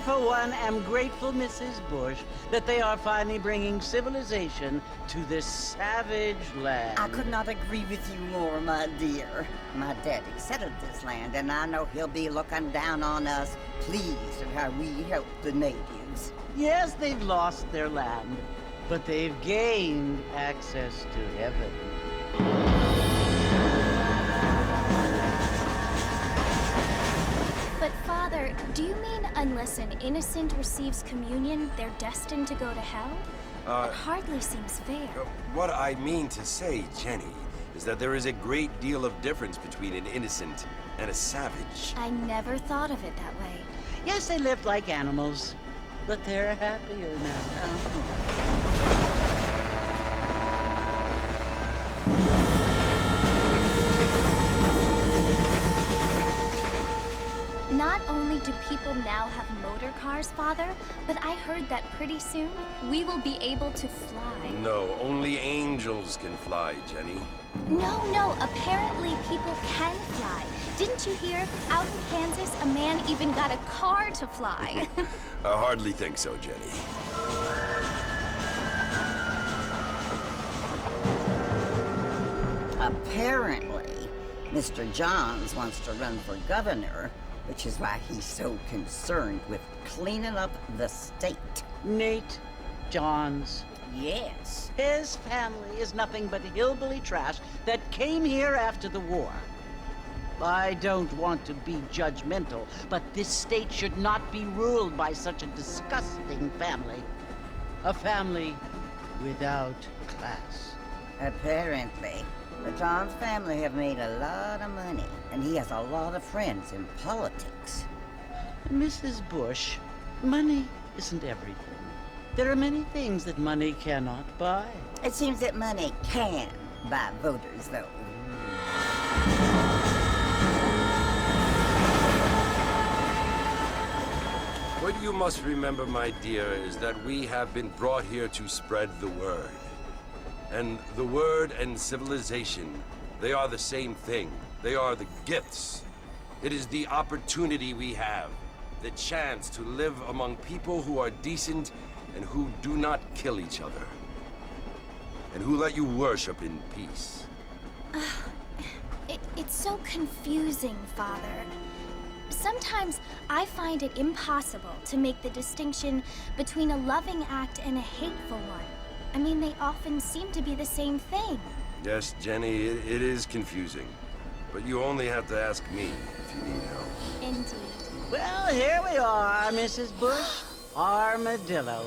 for one, am grateful, Mrs. Bush, that they are finally bringing civilization to this savage land. I could not agree with you more, my dear. My daddy settled this land, and I know he'll be looking down on us, pleased at how we help the natives. Yes, they've lost their land, but they've gained access to heaven. But Father, do you mean unless an innocent receives communion, they're destined to go to hell? That hardly seems fair. What I mean to say, Jenny, is that there is a great deal of difference between an innocent and a savage. I never thought of it that way. Yes, they lived like animals, but they're happier now. Not only do people now have motor cars, Father, but I heard that pretty soon we will be able to fly. No, only angels can fly, Jenny. No, apparently people can fly. Didn't you hear? Out in Kansas, a man even got a car to fly. I hardly think so, Jenny. Apparently, Mr. Johns wants to run for governor, which is why he's so concerned with cleaning up the state. Nate Johns. Yes. His family is nothing but hillbilly trash that came here after the war. I don't want to be judgmental, but this state should not be ruled by such a disgusting family. A family without class. Apparently. The Johns family have made a lot of money, and he has a lot of friends in politics. Mrs. Bush, money isn't everything. There are many things that money cannot buy. It seems that money can buy voters, though. What you must remember, my dear, is that we have been brought here to spread the word. And the word and civilization, they are the same thing. They are the gifts. It is the opportunity we have, the chance to live among people who are decent and who do not kill each other. And who let you worship in peace. It's so confusing, Father. Sometimes I find it impossible to make the distinction between a loving act and a hateful one. I mean, they often seem to be the same thing. Yes, Jenny, it is confusing. But you only have to ask me if you need help. Indeed. Well, here we are, Mrs. Bush. Armadillo.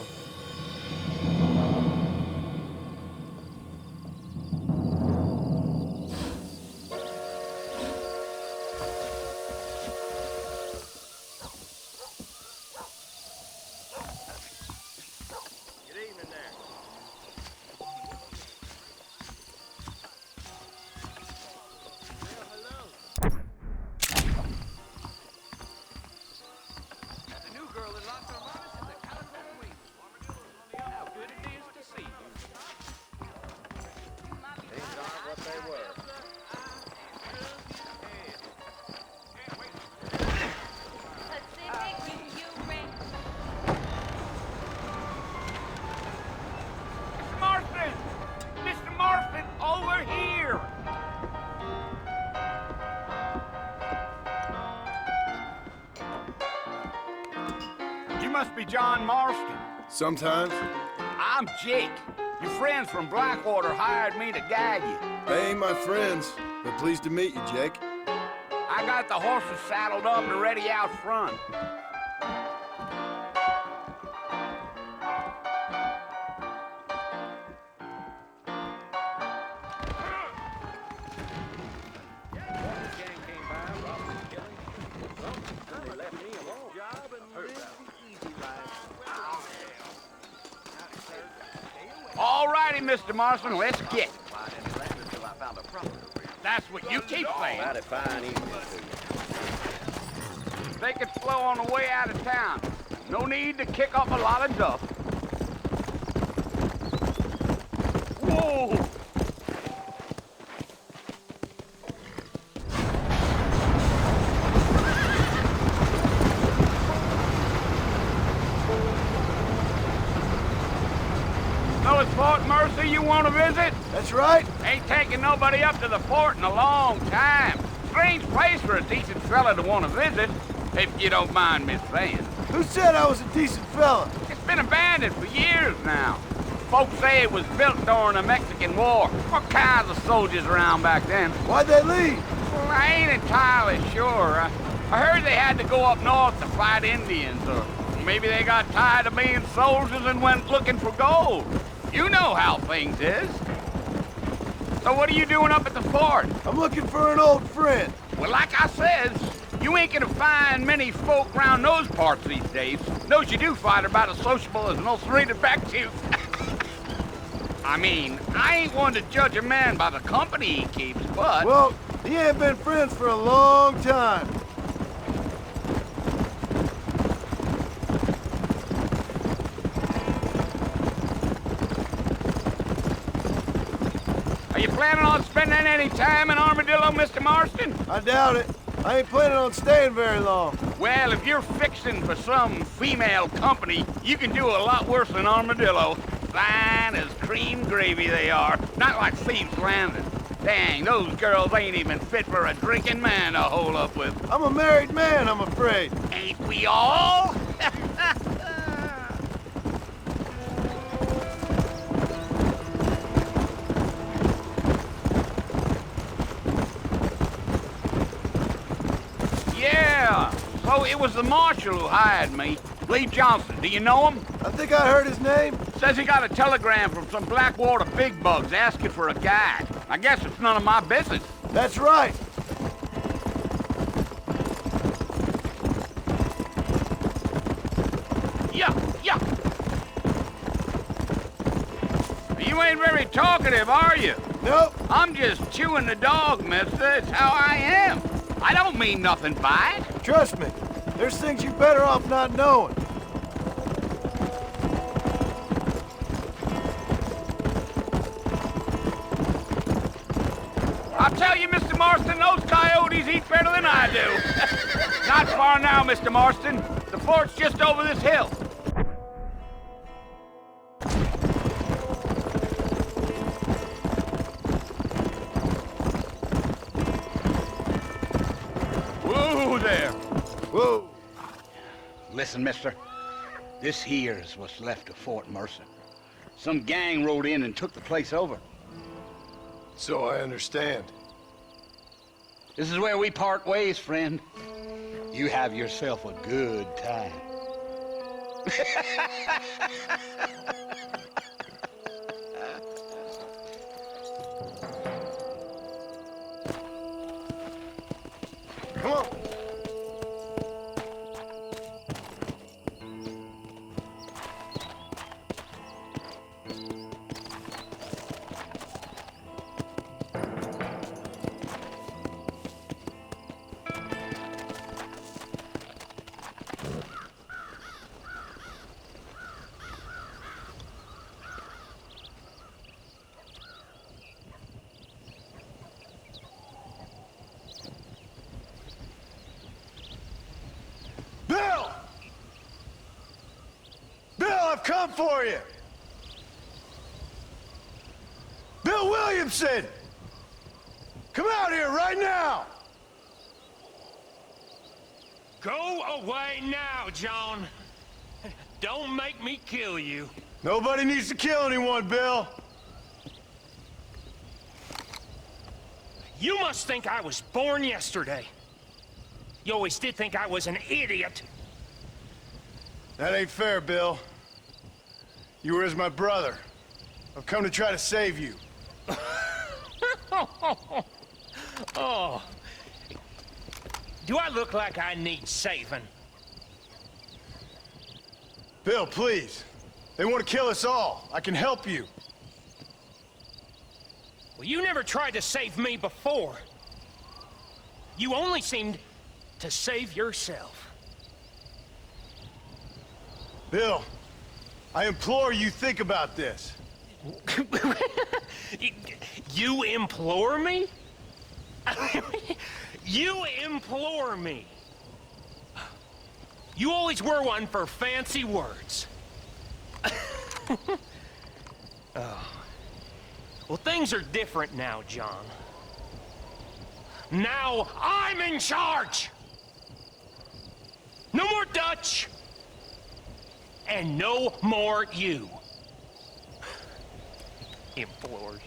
You must be John Marston. Sometimes. I'm Jake. Your friends from Blackwater hired me to guide you. They ain't my friends, but pleased to meet you, Jake. I got the horses saddled up and ready out front. All righty, Mr. Marston, let's get. That's what you keep saying. They could flow on the way out of town. No need to kick up a lot of dust. Whoa! you want to visit? That's right. Ain't taking nobody up to the fort in a long time. Strange place for a decent fella to want to visit, if you don't mind me saying. Who said I was a decent fella? It's been abandoned for years now. Folks say it was built during the Mexican War. What kinds of soldiers around back then? Why'd they leave? Well, I ain't entirely sure. I heard they had to go up north to fight Indians, or maybe they got tired of being soldiers and went looking for gold. You know how things is. So what are you doing up at the fort? I'm looking for an old friend. Well, like I says, you ain't gonna find many folk round those parts these days. Those you do find are about as sociable as an ulcerated back tooth. I mean, I ain't one to judge a man by the company he keeps, but... Well, he ain't been friends for a long time. Are you planning on spending any time in Armadillo, Mr. Marston? I doubt it. I ain't planning on staying very long. Well, if you're fixing for some female company, you can do a lot worse than Armadillo. Fine as cream gravy they are, not like Thieves Landing. Dang, those girls ain't even fit for a drinking man to hole up with. I'm a married man, I'm afraid. Ain't we all? Yeah, so it was the marshal who hired me. Lee Johnson, do you know him? I think I heard his name. Says he got a telegram from some Blackwater big bugs asking for a guide. I guess it's none of my business. That's right. Yeah. You ain't very talkative, are you? Nope. I'm just chewing the dog, mister. It's how I am. I don't mean nothing by it. Trust me. There's things you better off not knowing. I'll tell you, Mr. Marston, those coyotes eat better than I do. Not far now, Mr. Marston. The fort's just over this hill. Whoa there. Whoa. Listen, mister. This here's what's left of Fort Mercer. Some gang rode in and took the place over. So I understand. This is where we part ways, friend. You have yourself a good time. Come on. Bill! Bill, I've come for you! Bill Williamson! Come out here right now! Go away now, John. Don't make me kill you. Nobody needs to kill anyone, Bill. You must think I was born yesterday. You always did think I was an idiot. That ain't fair, Bill. You were as my brother. I've come to try to save you. Oh. Do I look like I need saving? Bill, please. They want to kill us all. I can help you. Well, you never tried to save me before. You only seemed to save yourself. Bill, I implore you think about this. You implore me? You implore me? You always were one for fancy words. Oh. Well, things are different now, John. Now I'm in charge! No more Dutch! And no more you. Implores.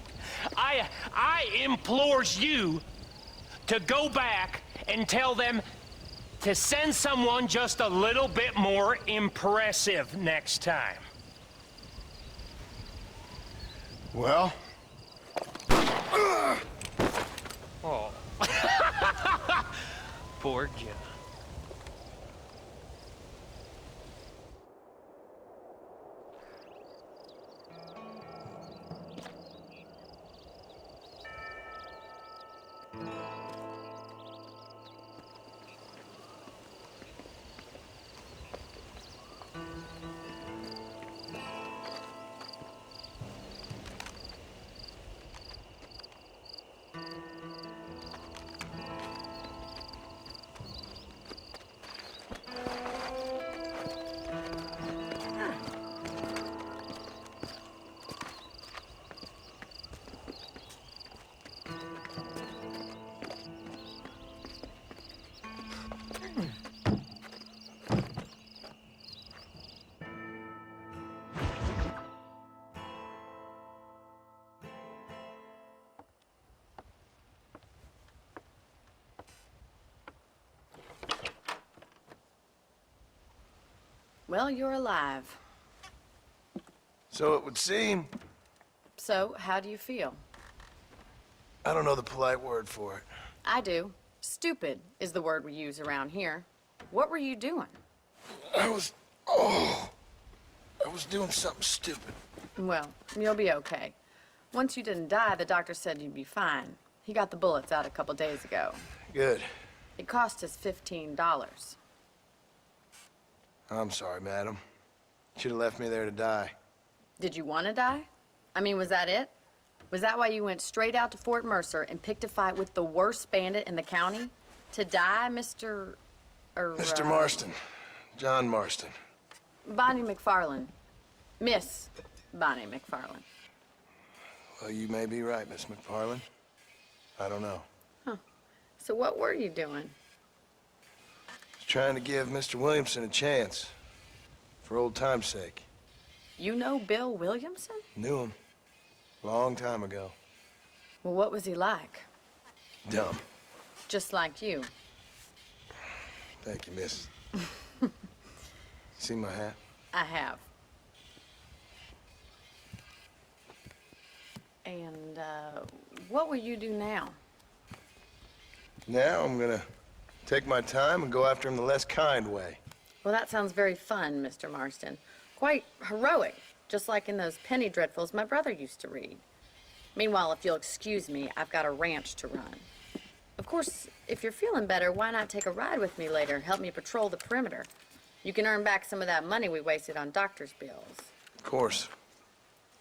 I implores you to go back and tell them to send someone just a little bit more impressive next time. Well? Oh. Poor John. Well, you're alive. So it would seem. So, how do you feel? I don't know the polite word for it. I do. Stupid is the word we use around here. What were you doing? I was doing something stupid. Well, you'll be okay. Once you didn't die, the doctor said you'd be fine. He got the bullets out a couple days ago. Good. It cost us $15. I'm sorry, madam. Should have left me there to die. Did you want to die? I mean, was that it? Was that why you went straight out to Fort Mercer and picked a fight with the worst bandit in the county? To die, Mr. Mr. Marston. John Marston. Bonnie McFarland. Miss Bonnie McFarland. Well, you may be right, Miss McFarland. I don't know. So what were you doing? Trying to give Mr. Williamson a chance. For old time's sake. You know Bill Williamson? Knew him. Long time ago. Well, what was he like? Dumb. Just like you. Thank you, miss. See my hat? I have. And, what will you do now? Now I'm gonna take my time and go after him the less kind way. Well, that sounds very fun, Mr. Marston. Quite heroic, just like in those penny dreadfuls my brother used to read. Meanwhile, if you'll excuse me, I've got a ranch to run. Of course, if you're feeling better, why not take a ride with me later and help me patrol the perimeter? You can earn back some of that money we wasted on doctor's bills. Of course.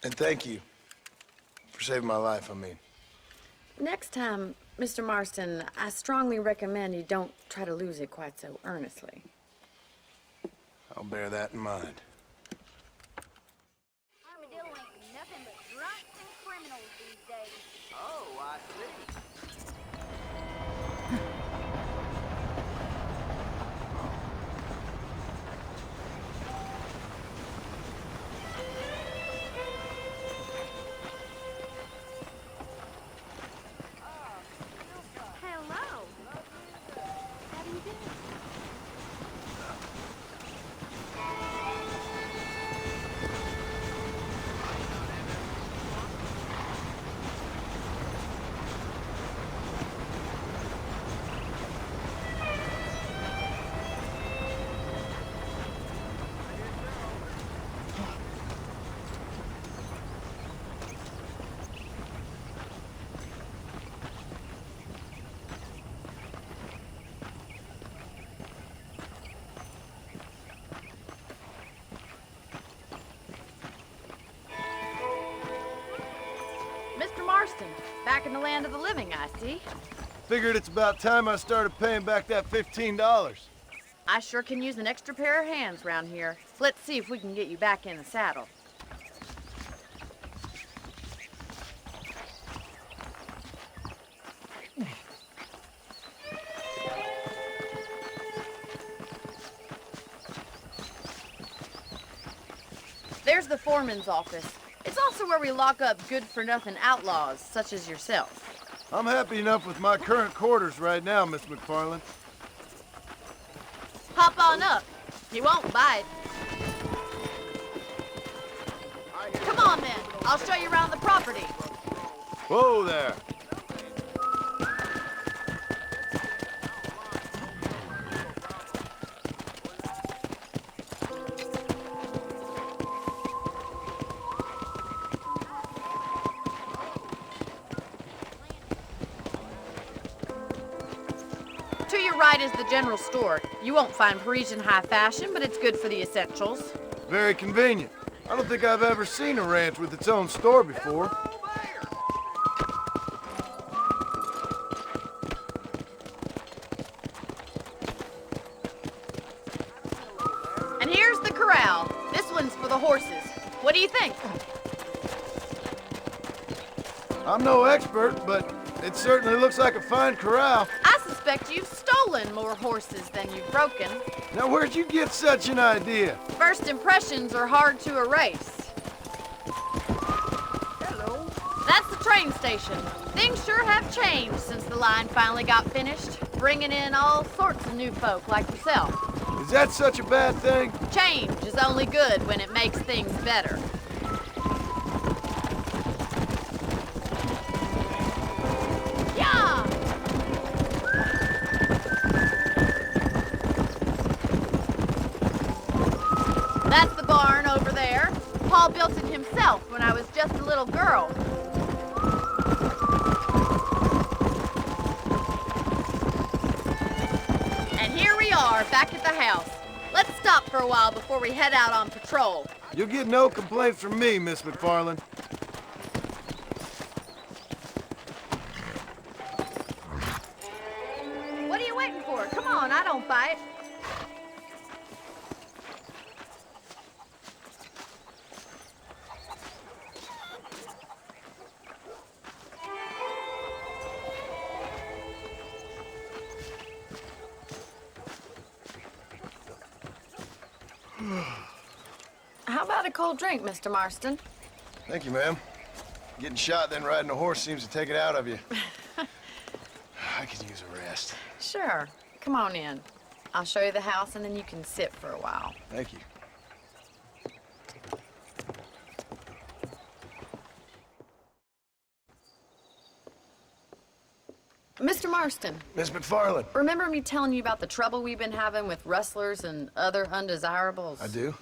And thank you for saving my life, I mean. Next time, Mr. Marston, I strongly recommend you don't try to lose it quite so earnestly. I'll bear that in mind. Armadillo ain't nothing but drunks and criminals these days. Oh, I see. Hello. How do you do? Mr. Marston, back in the land of the living, I see. Figured it's about time I started paying back that $15. I sure can use an extra pair of hands round here. Let's see if we can get you back in the saddle. There's the foreman's office. It's also where we lock up good-for-nothing outlaws, such as yourself. I'm happy enough with my current quarters right now, Miss McFarland. Hop on up. He won't bite. Come on, then. I'll show you around the property. Whoa there. To your right is the general store. You won't find Parisian high fashion, but it's good for the essentials. Very convenient. I don't think I've ever seen a ranch with its own store before. And here's the corral. This one's for the horses. What do you think? I'm no expert, but it certainly looks like a fine corral. I suspect you've stolen more horses than you've broken. Now, where'd you get such an idea? First impressions are hard to erase. Hello. That's the train station. Things sure have changed since the line finally got finished, bringing in all sorts of new folk like yourself. Is that such a bad thing? Change is only good when it makes things better. Yeah! That's the barn over there. Paul built it himself when I was just a little girl. And here we are, back at the house. Let's stop for a while before we head out on patrol. You'll get no complaints from me, Miss McFarland. What are you waiting for? Come on, I don't bite. How about a cold drink, Mr. Marston? Thank you, ma'am. Getting shot, then riding a horse seems to take it out of you. I could use a rest. Sure. Come on in. I'll show you the house, and then you can sit for a while. Thank you. Mr. Marston, Miss McFarland. remember me telling you about the trouble we've been having with rustlers and other undesirables? I do?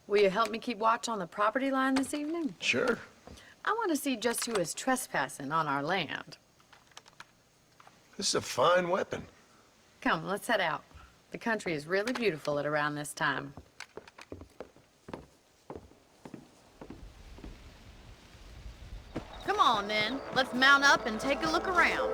Will you help me keep watch on the property line this evening? Sure. I want to see just who is trespassing on our land. This is a fine weapon. Come, let's head out. The country is really beautiful at around this time. Come on, then. Let's mount up and take a look around.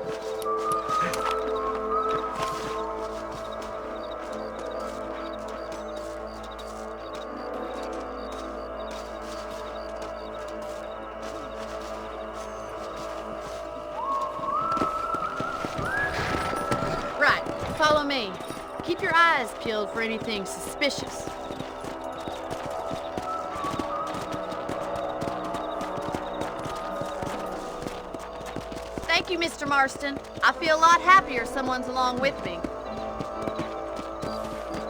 Right, follow me. Keep your eyes peeled for anything suspicious. Thank you, Mr. Marston. I feel a lot happier someone's along with me.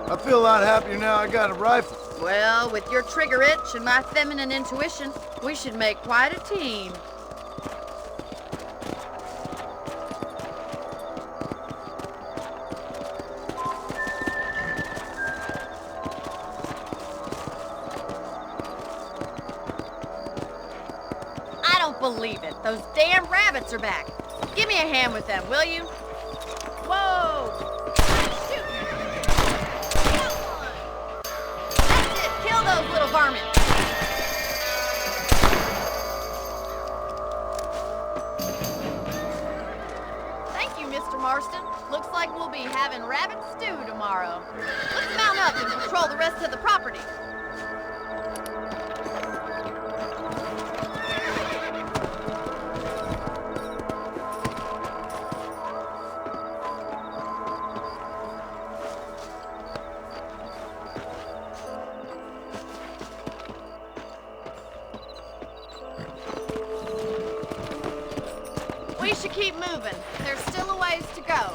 I feel a lot happier now I got a rifle. Well, with your trigger itch and my feminine intuition, we should make quite a team. I don't believe it. Those damn rabbits are back. Give me a hand with them, will you? Whoa! Shoot! Come on! That's it! Kill those little varmints! Thank you, Mr. Marston. Looks like we'll be having rabbit stew tomorrow. Let's mount up and patrol the rest of the property. should keep moving. There's still a ways to go.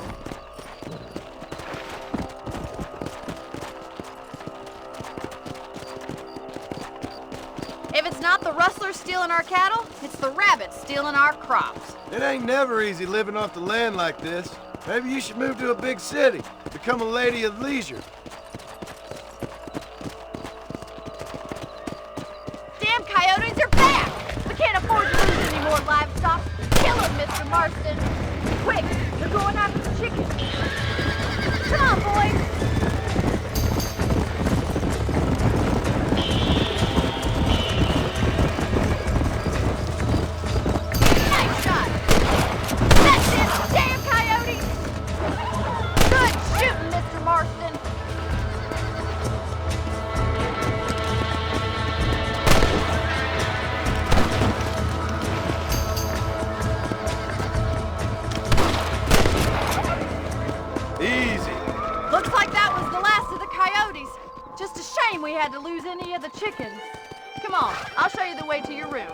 If it's not the rustlers stealing our cattle, it's the rabbits stealing our crops. It ain't never easy living off the land like this. Maybe you should move to a big city, become a lady of leisure. Damn coyotes are back! We can't afford to lose any more livestock. Kill them, Mr. Marston. Quick, they're going after the chickens. Come on, boys. Nice shot. That's it, damn coyotes. Good shooting, Mr. Marston. Easy. Looks like that was the last of the coyotes. Just a shame we had to lose any of the chickens. Come on, I'll show you the way to your room.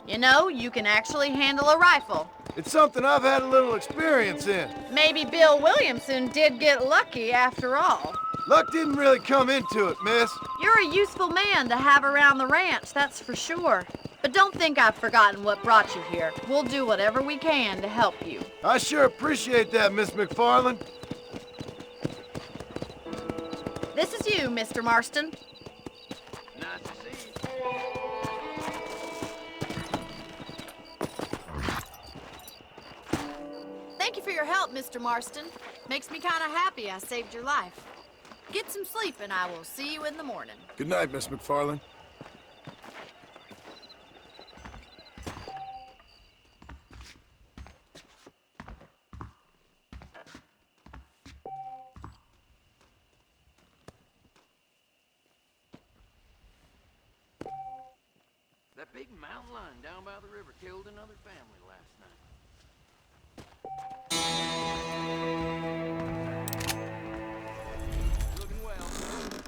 You know, you can actually handle a rifle. It's something I've had a little experience in. Maybe Bill Williamson did get lucky after all. Luck didn't really come into it, miss. You're a useful man to have around the ranch, that's for sure. But don't think I've forgotten what brought you here. We'll do whatever we can to help you. I sure appreciate that, Miss McFarland. This is you, Mr. Marston. Nice to see you. Thank you for your help, Mr. Marston. Makes me kind of happy I saved your life. Get some sleep and I will see you in the morning. Good night, Miss McFarland. That big mountain lion down by the river killed another family last night. Looking well, sir.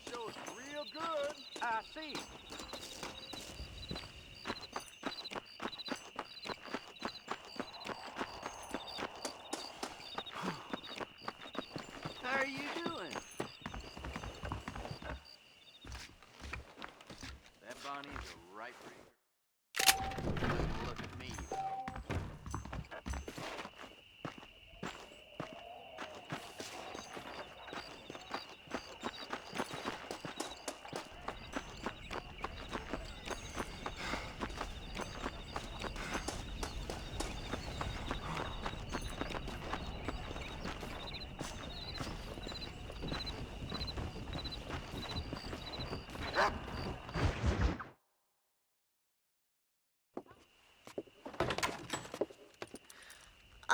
Shows real good. I see. How are you doing? That Bonnie's a right breeder. Look at me, though.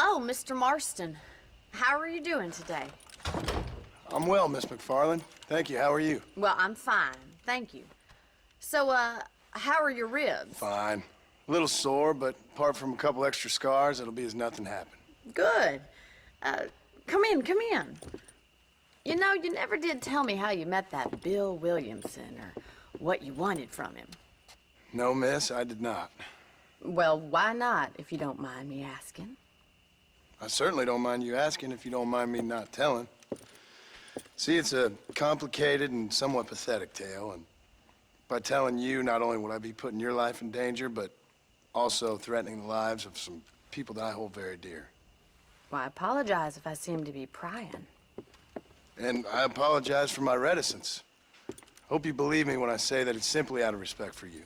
Oh, Mr. Marston. How are you doing today? I'm well, Miss McFarland. Thank you. How are you? Well, I'm fine. Thank you. So, how are your ribs? Fine. A little sore, but apart from a couple extra scars, it'll be as nothing happened. Good. Come in, come in. You know, you never did tell me how you met that Bill Williamson or what you wanted from him. No, miss, I did not. Well, why not, if you don't mind me asking? I certainly don't mind you asking if you don't mind me not telling. See, it's a complicated and somewhat pathetic tale, and by telling you, not only would I be putting your life in danger, but also threatening the lives of some people that I hold very dear. Well, I apologize if I seem to be prying. And I apologize for my reticence. Hope you believe me when I say that it's simply out of respect for you.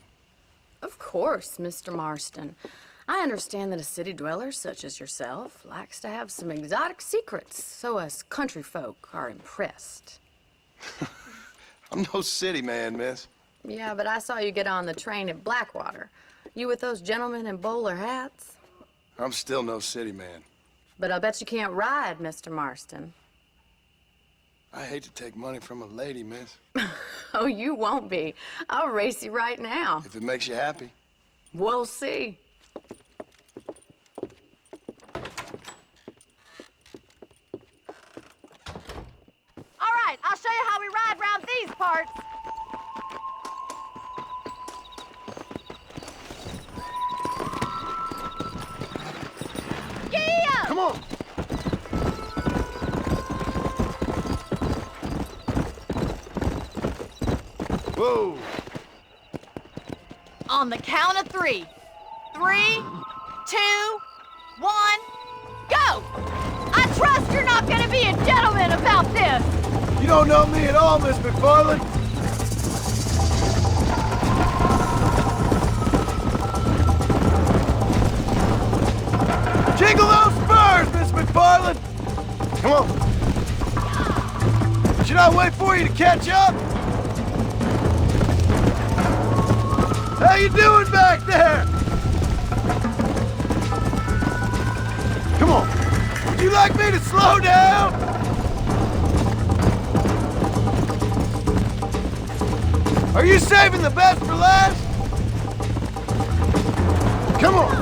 Of course, Mr. Marston. I understand that a city dweller such as yourself likes to have some exotic secrets, so us country folk are impressed. I'm no city man, miss. Yeah, but I saw you get on the train at Blackwater. You with those gentlemen in bowler hats? I'm still no city man. But I'll bet you can't ride, Mr. Marston. I hate to take money from a lady, miss. Oh, you won't be. I'll race you right now. If it makes you happy. We'll see. All right, I'll show you how we ride round these parts. Yeah! Come on! Whoa! On the count of 3. 3, 2, 1, go! I trust you're not gonna be a gentleman about this. You don't know me at all, Miss McFarland. Jiggle those spurs, Miss McFarland! Come on. Should I wait for you to catch up? How you doing back there? Come on. Would you like me to slow down? Are you saving the best for last? Come on.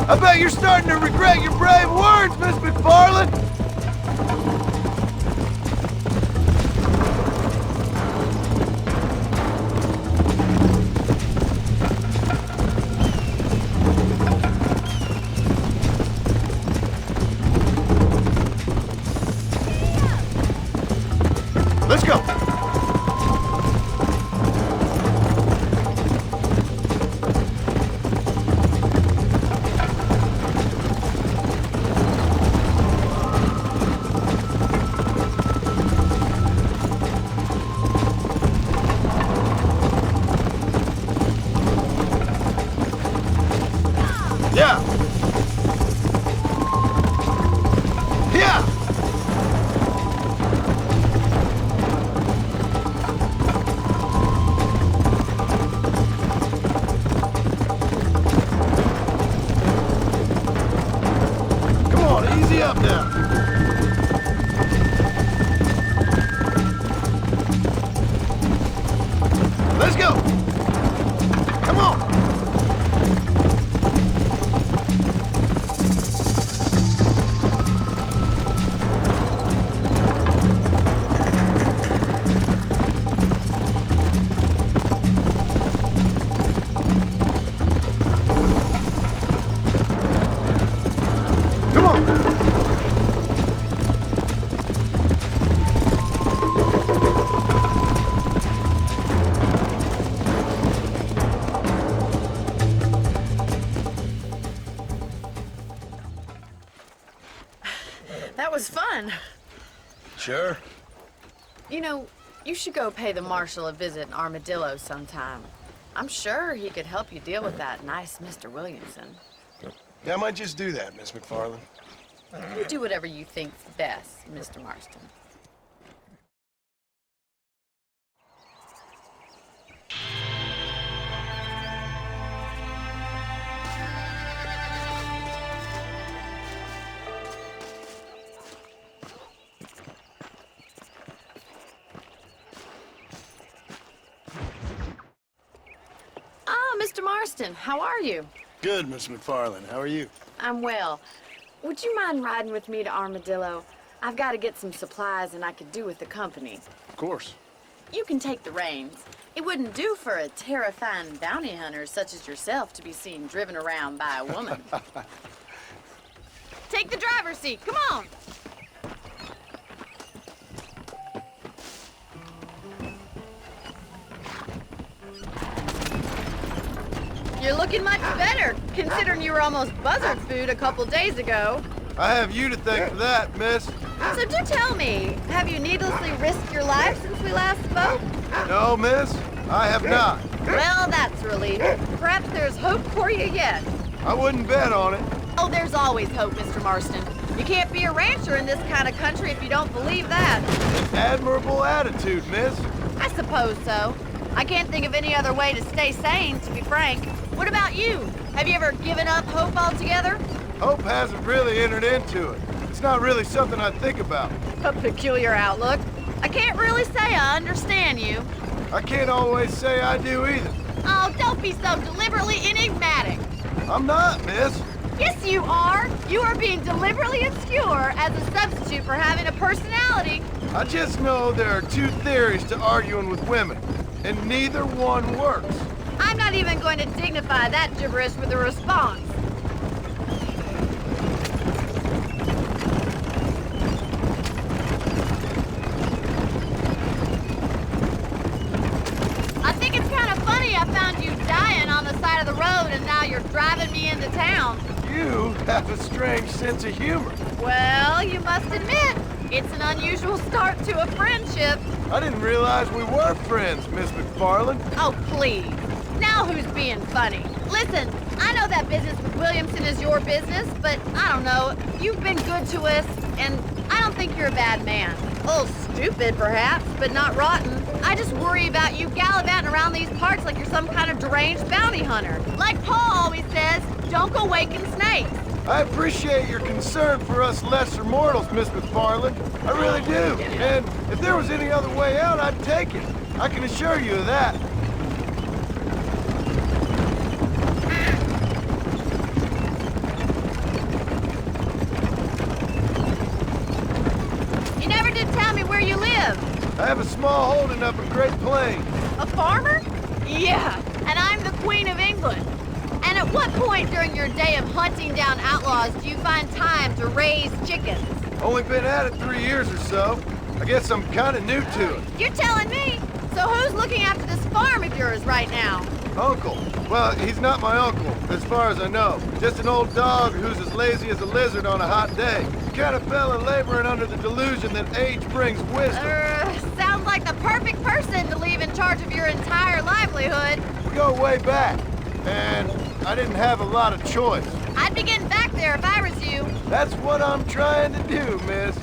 I bet you're starting to regret your brave words, Miss McFarland. Let's go. Yeah. Yeah. Come on, easy up now. Let's go. Come on. Come on. That was fun. Sure. You know, you should go pay the marshal a visit in Armadillo sometime. I'm sure he could help you deal with that nice Mr. Williamson. Yeah, I might just do that, Miss McFarland. You do whatever you think's best, Mr. Marston. Ah, Mr. Marston, how are you? Good, Miss McFarland. How are you? I'm well. Would you mind riding with me to Armadillo? I've got to get some supplies and I could do with the company. Of course. You can take the reins. It wouldn't do for a terrifying bounty hunter such as yourself to be seen driven around by a woman. Take the driver's seat. Come on. You're looking much better, considering you were almost buzzard food a couple days ago. I have you to thank for that, miss. So do tell me, have you needlessly risked your life since we last spoke? No, miss, I have not. Well, that's relief. Perhaps there's hope for you yet. I wouldn't bet on it. Oh, there's always hope, Mr. Marston. You can't be a rancher in this kind of country if you don't believe that. Admirable attitude, miss. I suppose so. I can't think of any other way to stay sane, to be frank. What about you? Have you ever given up hope altogether? Hope hasn't really entered into it. It's not really something I think about. A peculiar outlook. I can't really say I understand you. I can't always say I do either. Oh, don't be so deliberately enigmatic. I'm not, miss. Yes, you are. You are being deliberately obscure as a substitute for having a personality. I just know there are two theories to arguing with women, and neither one works. I'm not even going to dignify that gibberish with a response. I think it's kind of funny I found you dying on the side of the road and now you're driving me into town. You have a strange sense of humor. Well, you must admit, it's an unusual start to a friendship. I didn't realize we were friends, Miss McFarland. Oh, please. Now who's being funny? Listen, I know that business with Williamson is your business, but I don't know. You've been good to us, and I don't think you're a bad man. A little stupid, perhaps, but not rotten. I just worry about you gallivanting around these parts like you're some kind of deranged bounty hunter. Like Paul always says, don't go waking snakes. I appreciate your concern for us lesser mortals, Miss McFarland. I really do. And if there was any other way out, I'd take it. I can assure you of that. You never did tell me where you live. I have a small holding up in Great Plains. A farmer? Yeah, and I'm the Queen of England. And at what point during your day of hunting down outlaws do you find time to raise chickens? Only been at it 3 years or so. I guess I'm kind of new to it. You're telling me? So who's looking after this farm of yours right now? Uncle. Well, he's not my uncle, as far as I know. Just an old dog who's as lazy as a lizard on a hot day. The kind of fella laboring under the delusion that age brings wisdom. Sounds like the perfect person to leave in charge of your entire livelihood. We go way back, and I didn't have a lot of choice. I'd be getting back there if I was you. That's what I'm trying to do, miss.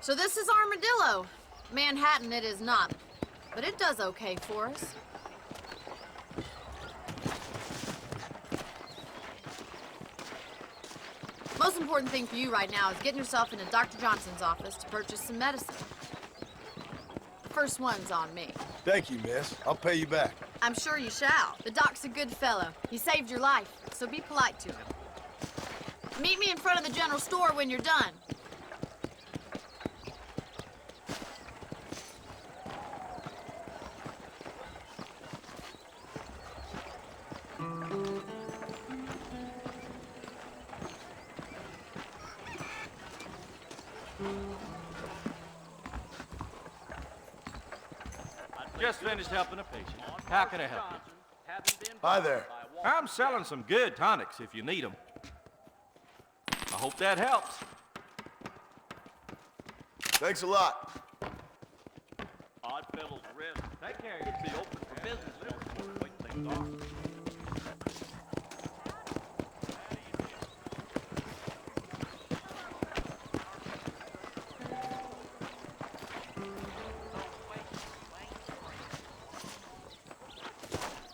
So this is Armadillo. Manhattan it is not, but it does okay for us. Most important thing for you right now is getting yourself into Dr. Johnson's office to purchase some medicine. The first one's on me. Thank you, miss. I'll pay you back. I'm sure you shall. The doc's a good fellow. He saved your life, so be polite to him. Meet me in front of the general store when you're done. Just finished helping a patient. How can I help you? Hi there. I'm selling some good tonics if you need them. I hope that helps. Thanks a lot. Odd Fellow's Rest. Take care. It'll be open for business before the way things are.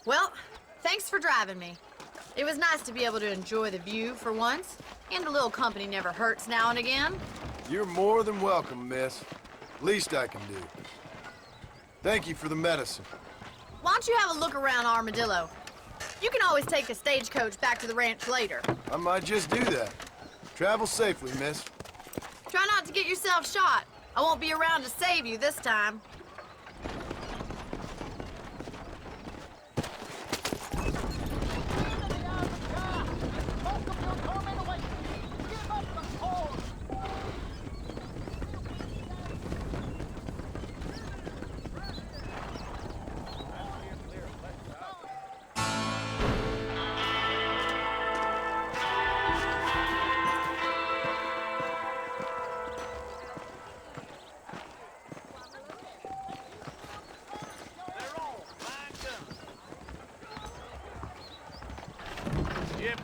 Well, thanks for driving me. It was nice to be able to enjoy the view for once, and a little company never hurts now and again. You're more than welcome, miss. Least I can do. Thank you for the medicine. Why don't you have a look around Armadillo? You can always take a stagecoach back to the ranch later. I might just do that. Travel safely, miss. Try not to get yourself shot. I won't be around to save you this time.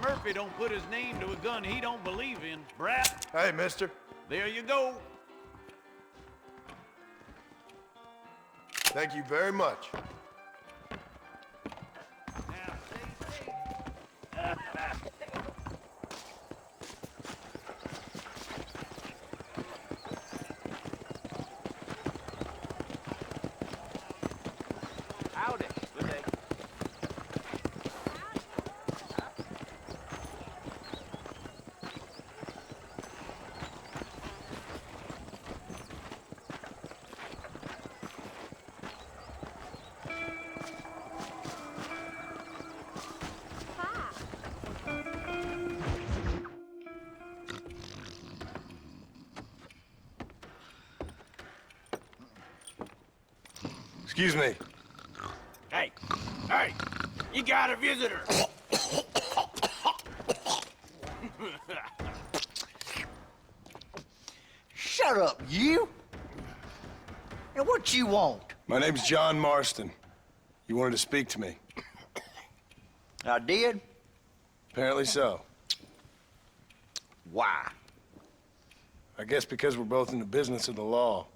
Murphy don't put his name to a gun he don't believe in, brat. Hey, mister. There you go. Thank you very much. Howdy. Good day. Excuse me. Hey, hey, you got a visitor. Shut up, you! And what you want? My name's John Marston. You wanted to speak to me. I did? Apparently so. Why? I guess because we're both in the business of the law.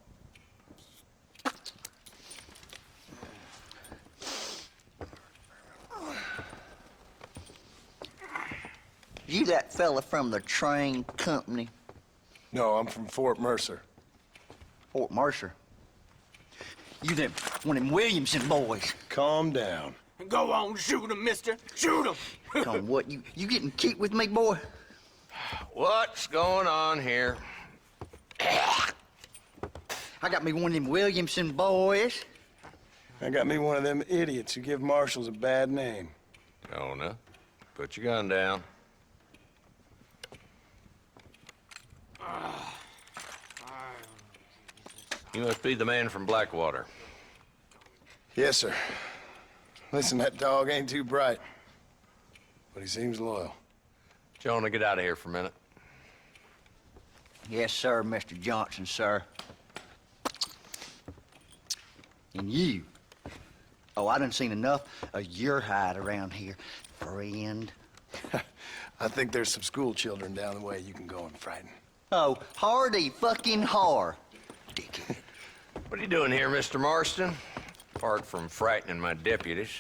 You that fella from the train company? No, I'm from Fort Mercer. Fort Mercer? You them, one of them Williamson boys? Calm down. Go on, shoot him, mister. Shoot him. Come on, what, you getting cute with me, boy? What's going on here? I got me one of them Williamson boys. I got me one of them idiots who give marshals a bad name. Jonah, put your gun down. You must be the man from Blackwater. Yes, sir. Listen, that dog ain't too bright, but he seems loyal. Jonah, get out of here for a minute. Yes, sir, Mr. Johnson, sir. And you. Oh, I done seen enough of your hide around here, friend. I think there's some school children down the way you can go and frighten. Oh, hardy fucking har. Dickhead. What are you doing here, Mr. Marston? Apart from frightening my deputies.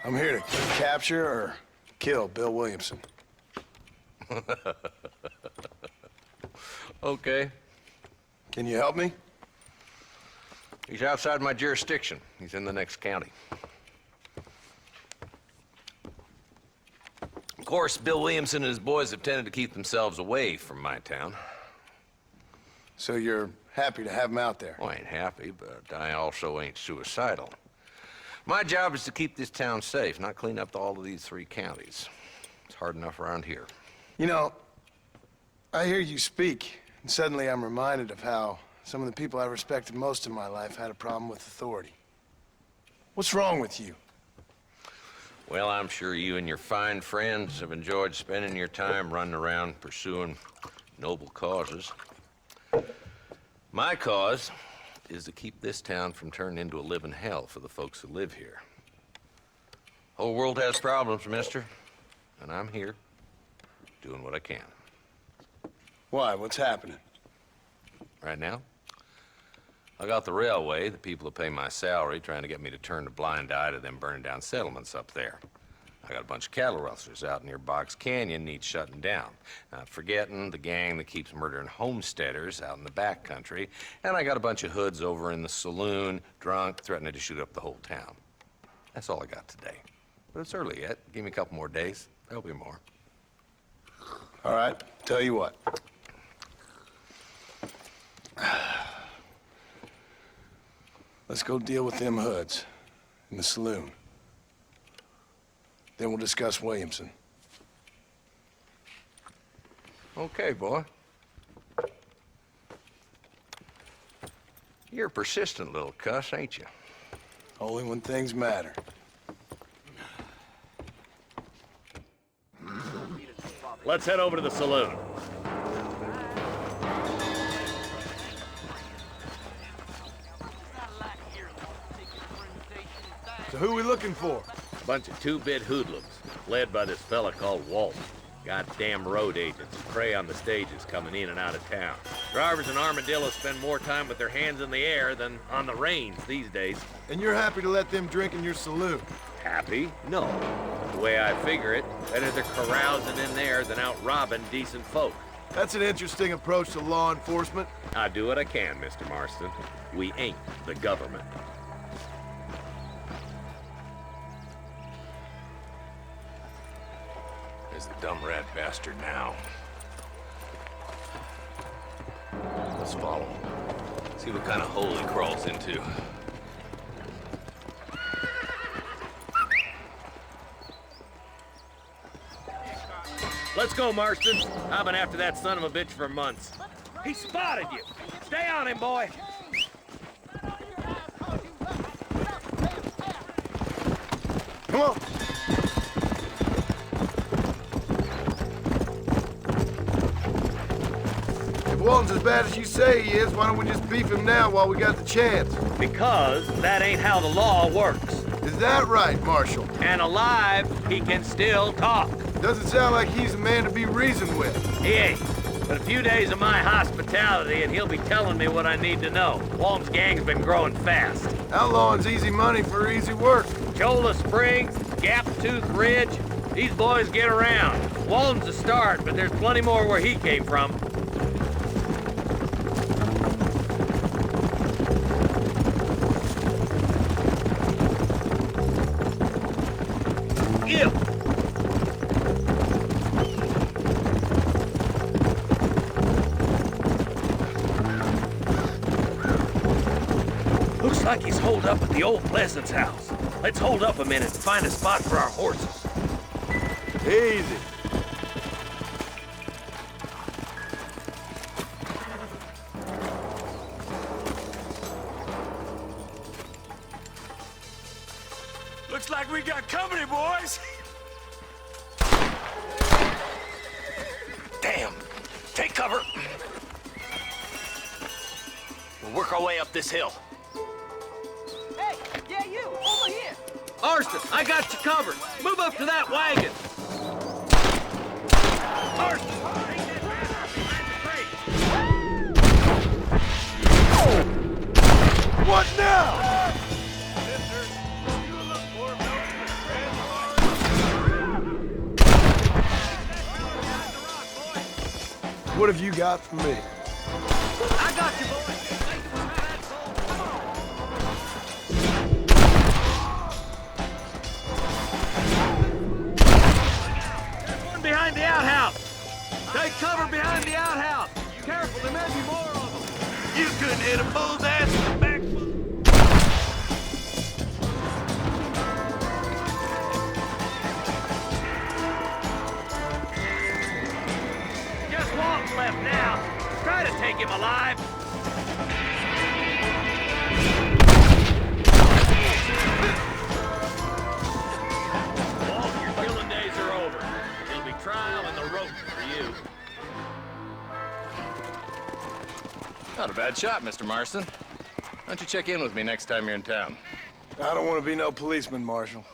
I'm here to capture or kill Bill Williamson. Okay. Can you help me? He's outside my jurisdiction. He's in the next county. Of course, Bill Williamson and his boys have tended to keep themselves away from my town. So you're happy to have him out there? Well, I ain't happy, but I also ain't suicidal. My job is to keep this town safe, not clean up all of these 3 counties. It's hard enough around here. You know, I hear you speak, and suddenly I'm reminded of how some of the people I respected most in my life had a problem with authority. What's wrong with you? Well, I'm sure you and your fine friends have enjoyed spending your time running around pursuing noble causes. My cause is to keep this town from turning into a living hell for the folks who live here. Whole world has problems, mister, and I'm here doing what I can. Why? What's happening? Right now, I got the railway, the people who pay my salary, trying to get me to turn a blind eye to them burning down settlements up there. I got a bunch of cattle rustlers out near Box Canyon needs shutting down. Not forgetting the gang that keeps murdering homesteaders out in the back country. And I got a bunch of hoods over in the saloon, drunk, threatening to shoot up the whole town. That's all I got today. But it's early yet. Give me a couple more days. There'll be more. All right, tell you what. Let's go deal with them hoods in the saloon. Then we'll discuss Williamson. Okay, boy. You're a persistent little cuss, ain't you? Only when things matter. Let's head over to the saloon. So who are we looking for? Bunch of 2-bit hoodlums. led by this fella called Walt. Goddamn road agents prey on the stages coming in and out of town. Drivers in Armadillo spend more time with their hands in the air than on the reins these days. And you're happy to let them drink in your saloon? Happy? No. The way I figure it, better they're carousing in there than out robbing decent folk. That's an interesting approach to law enforcement. I do what I can, Mr. Marston. We ain't the government. There's the dumb rat bastard now. Let's follow him. See what kind of hole he crawls into. Let's go, Marston. I've been after that son of a bitch for months. He spotted you. Stay on him, boy. Come on. If Walton's as bad as you say he is, why don't we just beef him now while we got the chance? Because that ain't how the law works. Is that right, Marshal? And alive, he can still talk. Doesn't sound like he's a man to be reasoned with. He ain't. But a few days of my hospitality and he'll be telling me what I need to know. Walton's gang's been growing fast. Outlawing's easy money for easy work. Cholla Springs, Gap Tooth Ridge, these boys get around. Walton's a start, but there's plenty more where he came from. Ew! Looks like he's holed up at the old Pleasance house. Let's hold up a minute and find a spot for our horses. Easy. Looks like we got company, boys. Damn. Take cover. We'll work our way up this hill. Hey, yeah, you, over here. Marston, I got you covered. Move up to that wagon. Marston! What now? What have you got for me? I got you, boy. There's one behind the outhouse. Take cover behind the outhouse. Careful, there may be more of them. You couldn't hit a bull's ass in the back foot. Just Walton left now. Try to take him alive. Walt, your killing days are over. There'll be trial and the ropes for you. Not a bad shot, Mr. Marston. Why don't you check in with me next time you're in town? I don't want to be no policeman, Marshal.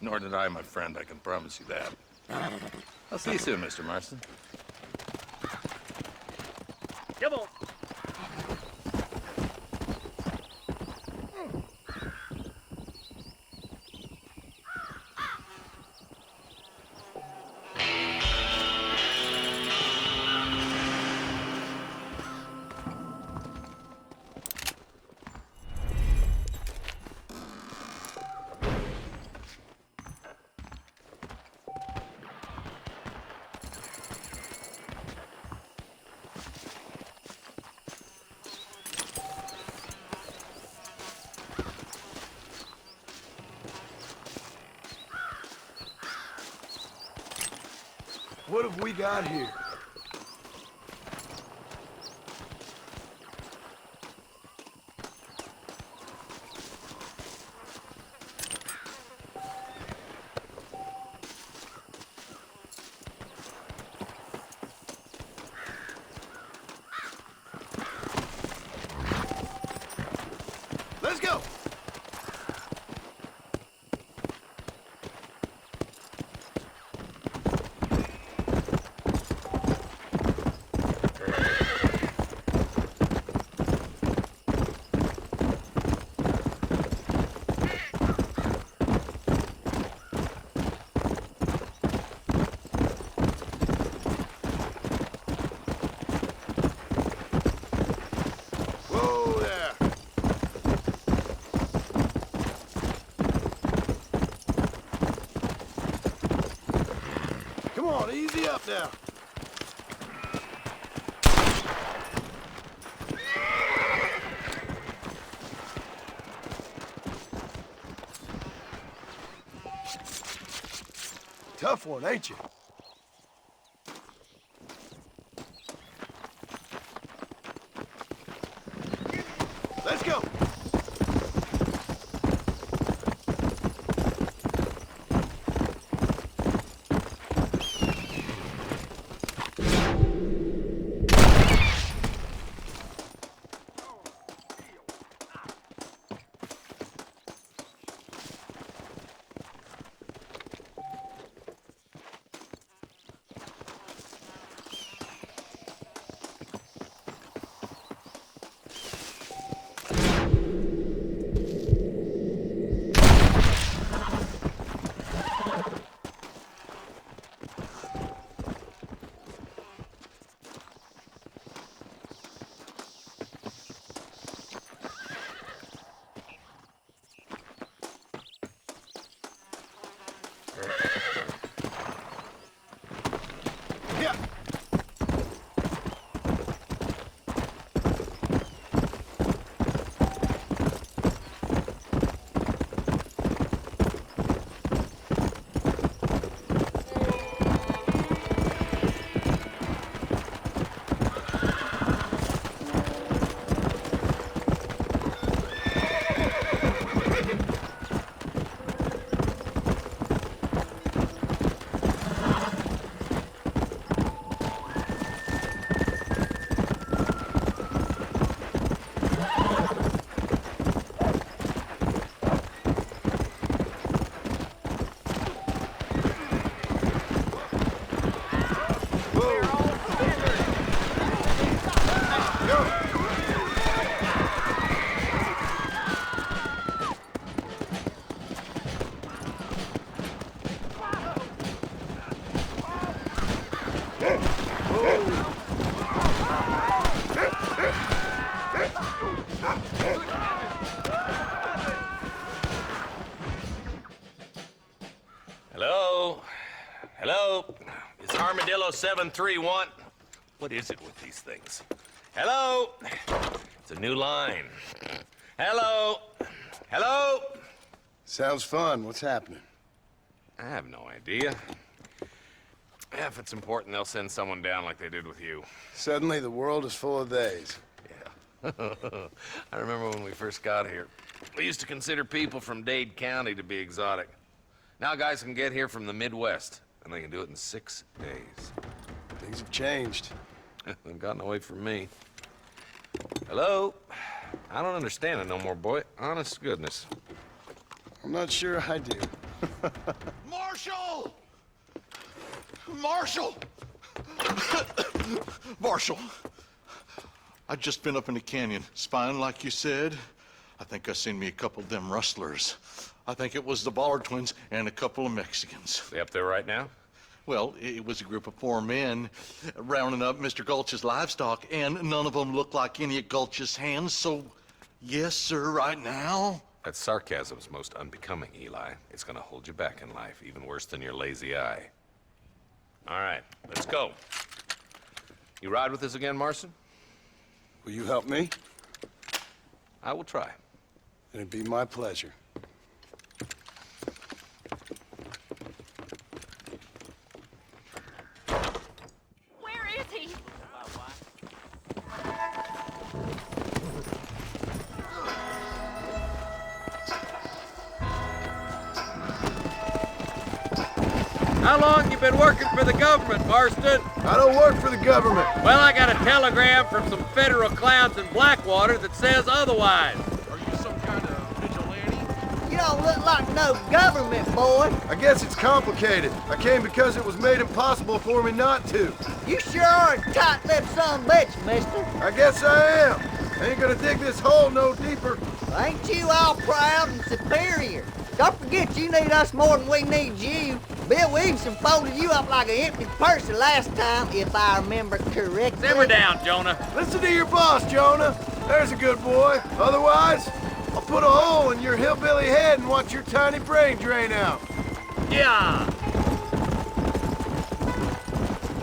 Nor did I, my friend. I can promise you that. I'll see you soon, Mr. Marston. Come on. What have we got here? Let's go! now. Tough one, ain't you? Let's go. Hello? Hello? Is Armadillo 731? What is it with these things? Hello? It's a new line. Hello? Hello? Sounds fun. What's happening? I have no idea. Yeah, if it's important, they'll send someone down like they did with you. Suddenly, the world is full of theys. Yeah. I remember when we first got here. We used to consider people from Dade County to be exotic. Now guys can get here from the Midwest, and they can do it in 6 days. Things have changed. They've gotten away from me. Hello? I don't understand it no more, boy. Honest to goodness. I'm not sure I do. Marshal! Marshal! Marshal! I've just been up in the canyon, spying like you said. I think I seen me a couple of them rustlers. I think it was the Ballard twins and a couple of Mexicans. They up there right now? Well, it was a group of 4 men rounding up Mr. Gulch's livestock, and none of them looked like any of Gulch's hands, so yes, sir, right now. That sarcasm's most unbecoming, Eli. It's gonna hold you back in life, even worse than your lazy eye. All right, let's go. You ride with us again, Marston? Will you help me? I will try. It'd be my pleasure. Where is he? How long you been working for the government, Marston? I don't work for the government. Well, I got a telegram from some federal clowns in Blackwater that says otherwise. Are you some kind of vigilante? You don't look like no government, boy. I guess it's complicated. I came because it was made impossible for me not to. You sure are a tight-lipped son of a bitch, mister. I guess I am. Ain't gonna dig this hole no deeper. Ain't you all proud and superior? Don't forget you need us more than we need you. Bill Williamson folded you up like an empty purse the last time, if I remember correctly. Simmer down, Jonah. Listen to your boss, Jonah. There's a good boy. Otherwise, I'll put a hole in your hillbilly head and watch your tiny brain drain out. Yeah.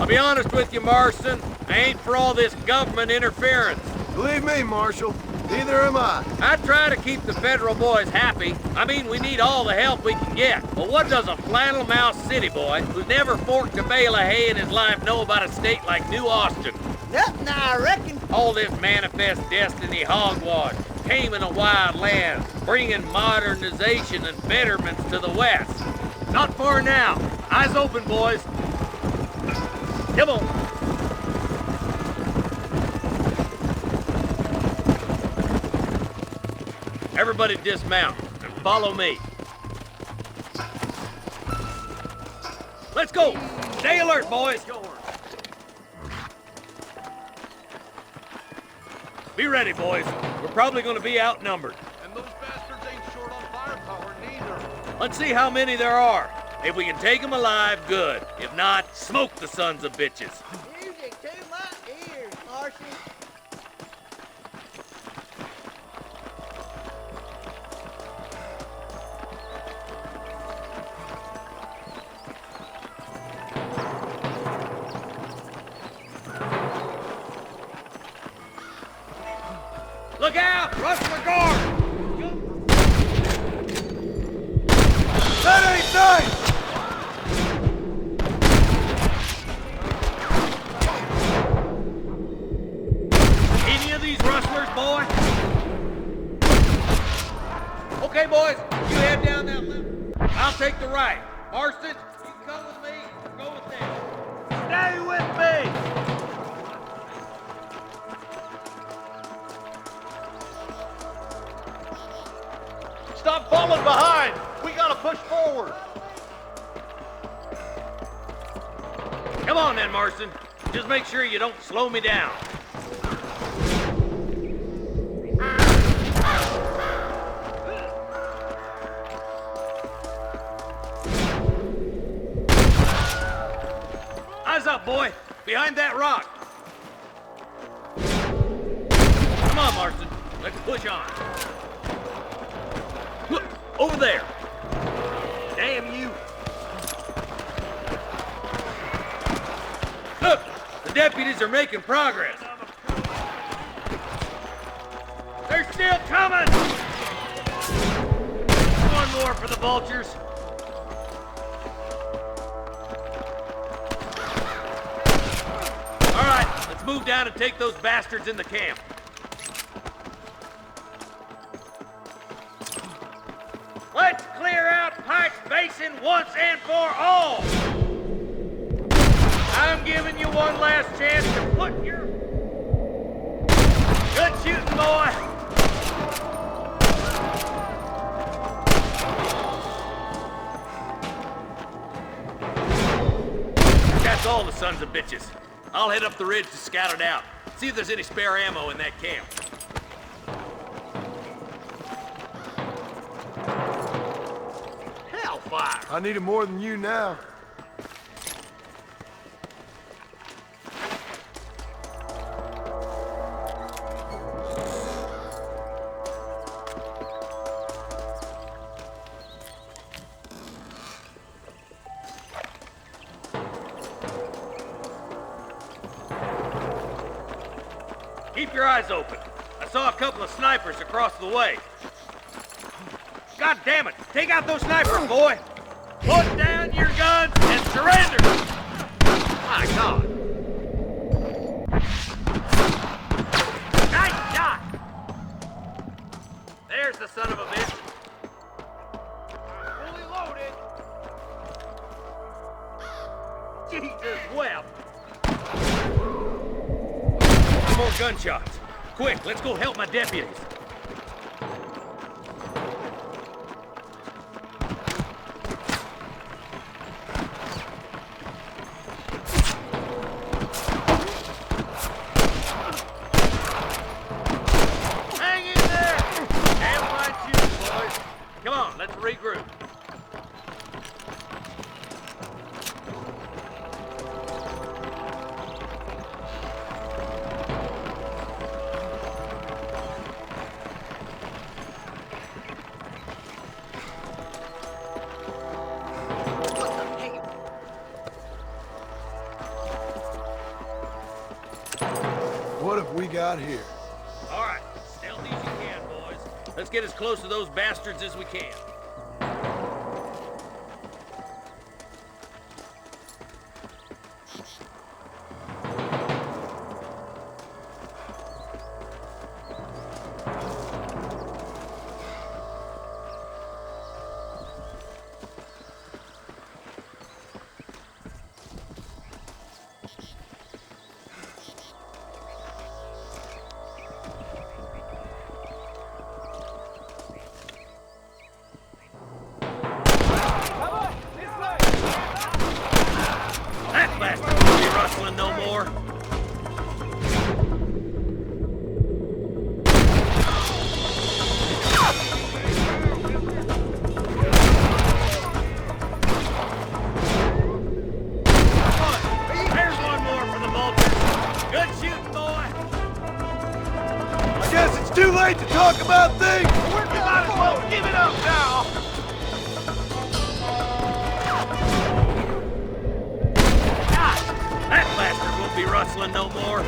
I'll be honest with you, Marston. I ain't for all this government interference. Believe me, Marshal, neither am I. I try to keep the federal boys happy. I mean, we need all the help we can get. But what does a flannel-mouthed city boy who's never forked a bale of hay in his life know about a state like New Austin? Nothing, I reckon. All this manifest destiny hogwash, taming a wild land, bringing modernization and betterments to the West. Not far now. Eyes open, boys. Come on. Everybody dismount and follow me. Let's go. Stay alert, boys. Be ready, boys. We're probably going to be outnumbered. And those bastards ain't short on firepower, neither. Let's see how many there are. If we can take them alive, good. If not, smoke the sons of bitches. Music to my ears, Marshal. Look out! Rustler guard! That ain't nice! Any of these rustlers, boy? Okay, boys, you head down that left. I'll take the right. Marston, you come with me. Go with them. Stay with me! Stop falling behind! We gotta push forward! Come on then, Marston. Just make sure you don't slow me down. Eyes up, boy. Behind that rock. Come on, Marston. Let's push on. Look, over there. Damn you. Look, the deputies are making progress. They're still coming. One more for the vultures. All right, let's move down and take those bastards in the camp. Let's clear out Pike's Basin once and for all! I'm giving you one last chance to put your... Good shooting, boy! That's all the sons of bitches. I'll head up the ridge to scout it out. See if there's any spare ammo in that camp. Hellfire! I need it more than you now. Keep your eyes open. I saw a couple of snipers across the way. God damn it! Take out those snipers, boy! Put down your guns and surrender! My God! Nice shot! There's the son of a bitch. Fully loaded! Jesus wept! More gunshots. Quick, let's go help my deputies. Hang in there! Damn fine shooting, boys. Come on, let's regroup. What have we got here? All right, stealthy as you can, boys. Let's get as close to those bastards as we can. That bastard won't be rustling no more. There's one more for the vultures. Good shooting, boy. I guess it's too late to talk about things! We might as well give it up now. That bastard won't be rustling no more.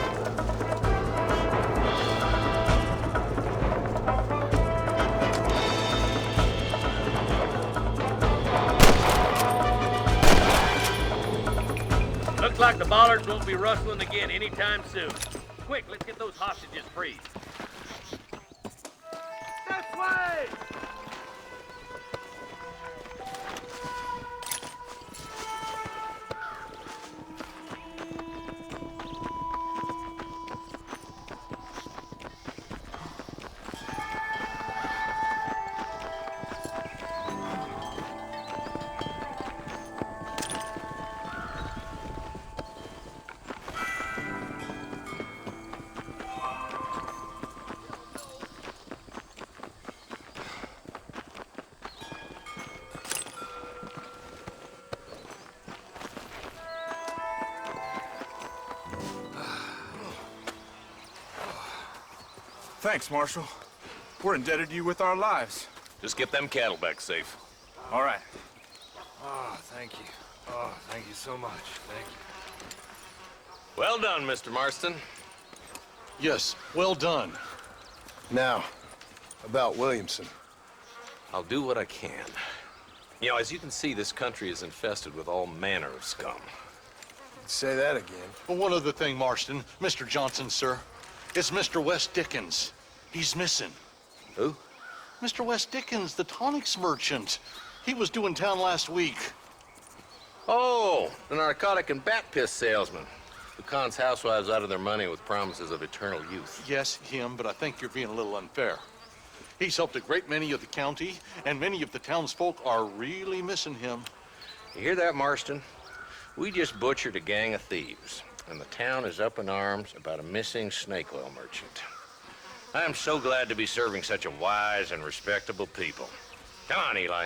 Looks like the bollards won't be rustling again anytime soon. Quick, let's get those hostages freed. This way! Thanks, Marshal. We're indebted to you with our lives. Just get them cattle back safe. All right. Oh, thank you. Oh, thank you so much. Thank you. Well done, Mr. Marston. Yes, well done. Now, about Williamson. I'll do what I can. You know, as you can see, this country is infested with all manner of scum. Say that again. Well, one other thing, Marston. Mr. Johnson, sir. It's Mr. West Dickens. He's missing. Who? Mr. West Dickens, the tonics merchant. He was due in town last week. Oh, the narcotic and bat piss salesman. Who cons housewives out of their money with promises of eternal youth. Yes, him, but I think you're being a little unfair. He's helped a great many of the county, and many of the townsfolk are really missing him. You hear that, Marston? We just butchered a gang of thieves, and the town is up in arms about a missing snake oil merchant. I am so glad to be serving such a wise and respectable people. Come on, Eli.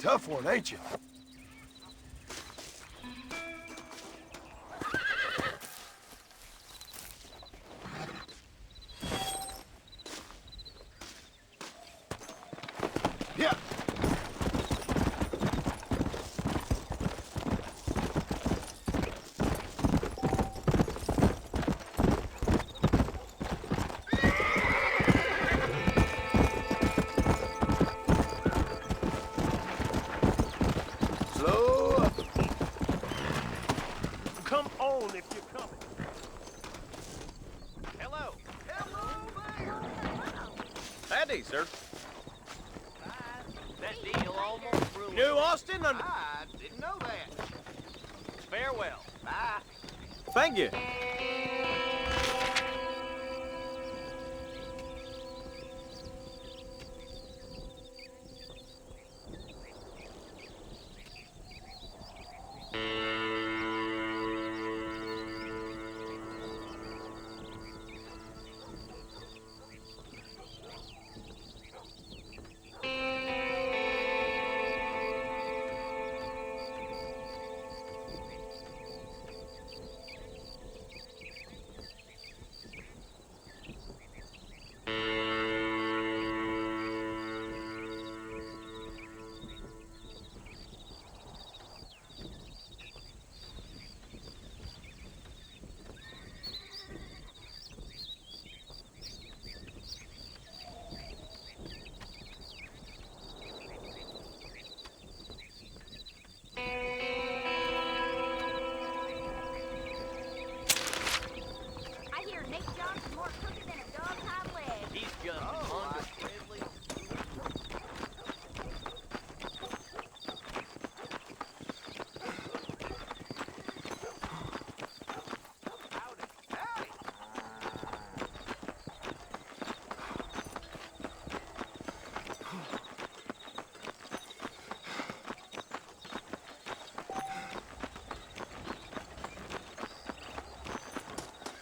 tough one, ain't you? Yeah. Slow up. Come on if you're coming. Hello. Howdy, sir. That deal almost ruined. New Austin? I didn't know that. Farewell. Bye. Thank you.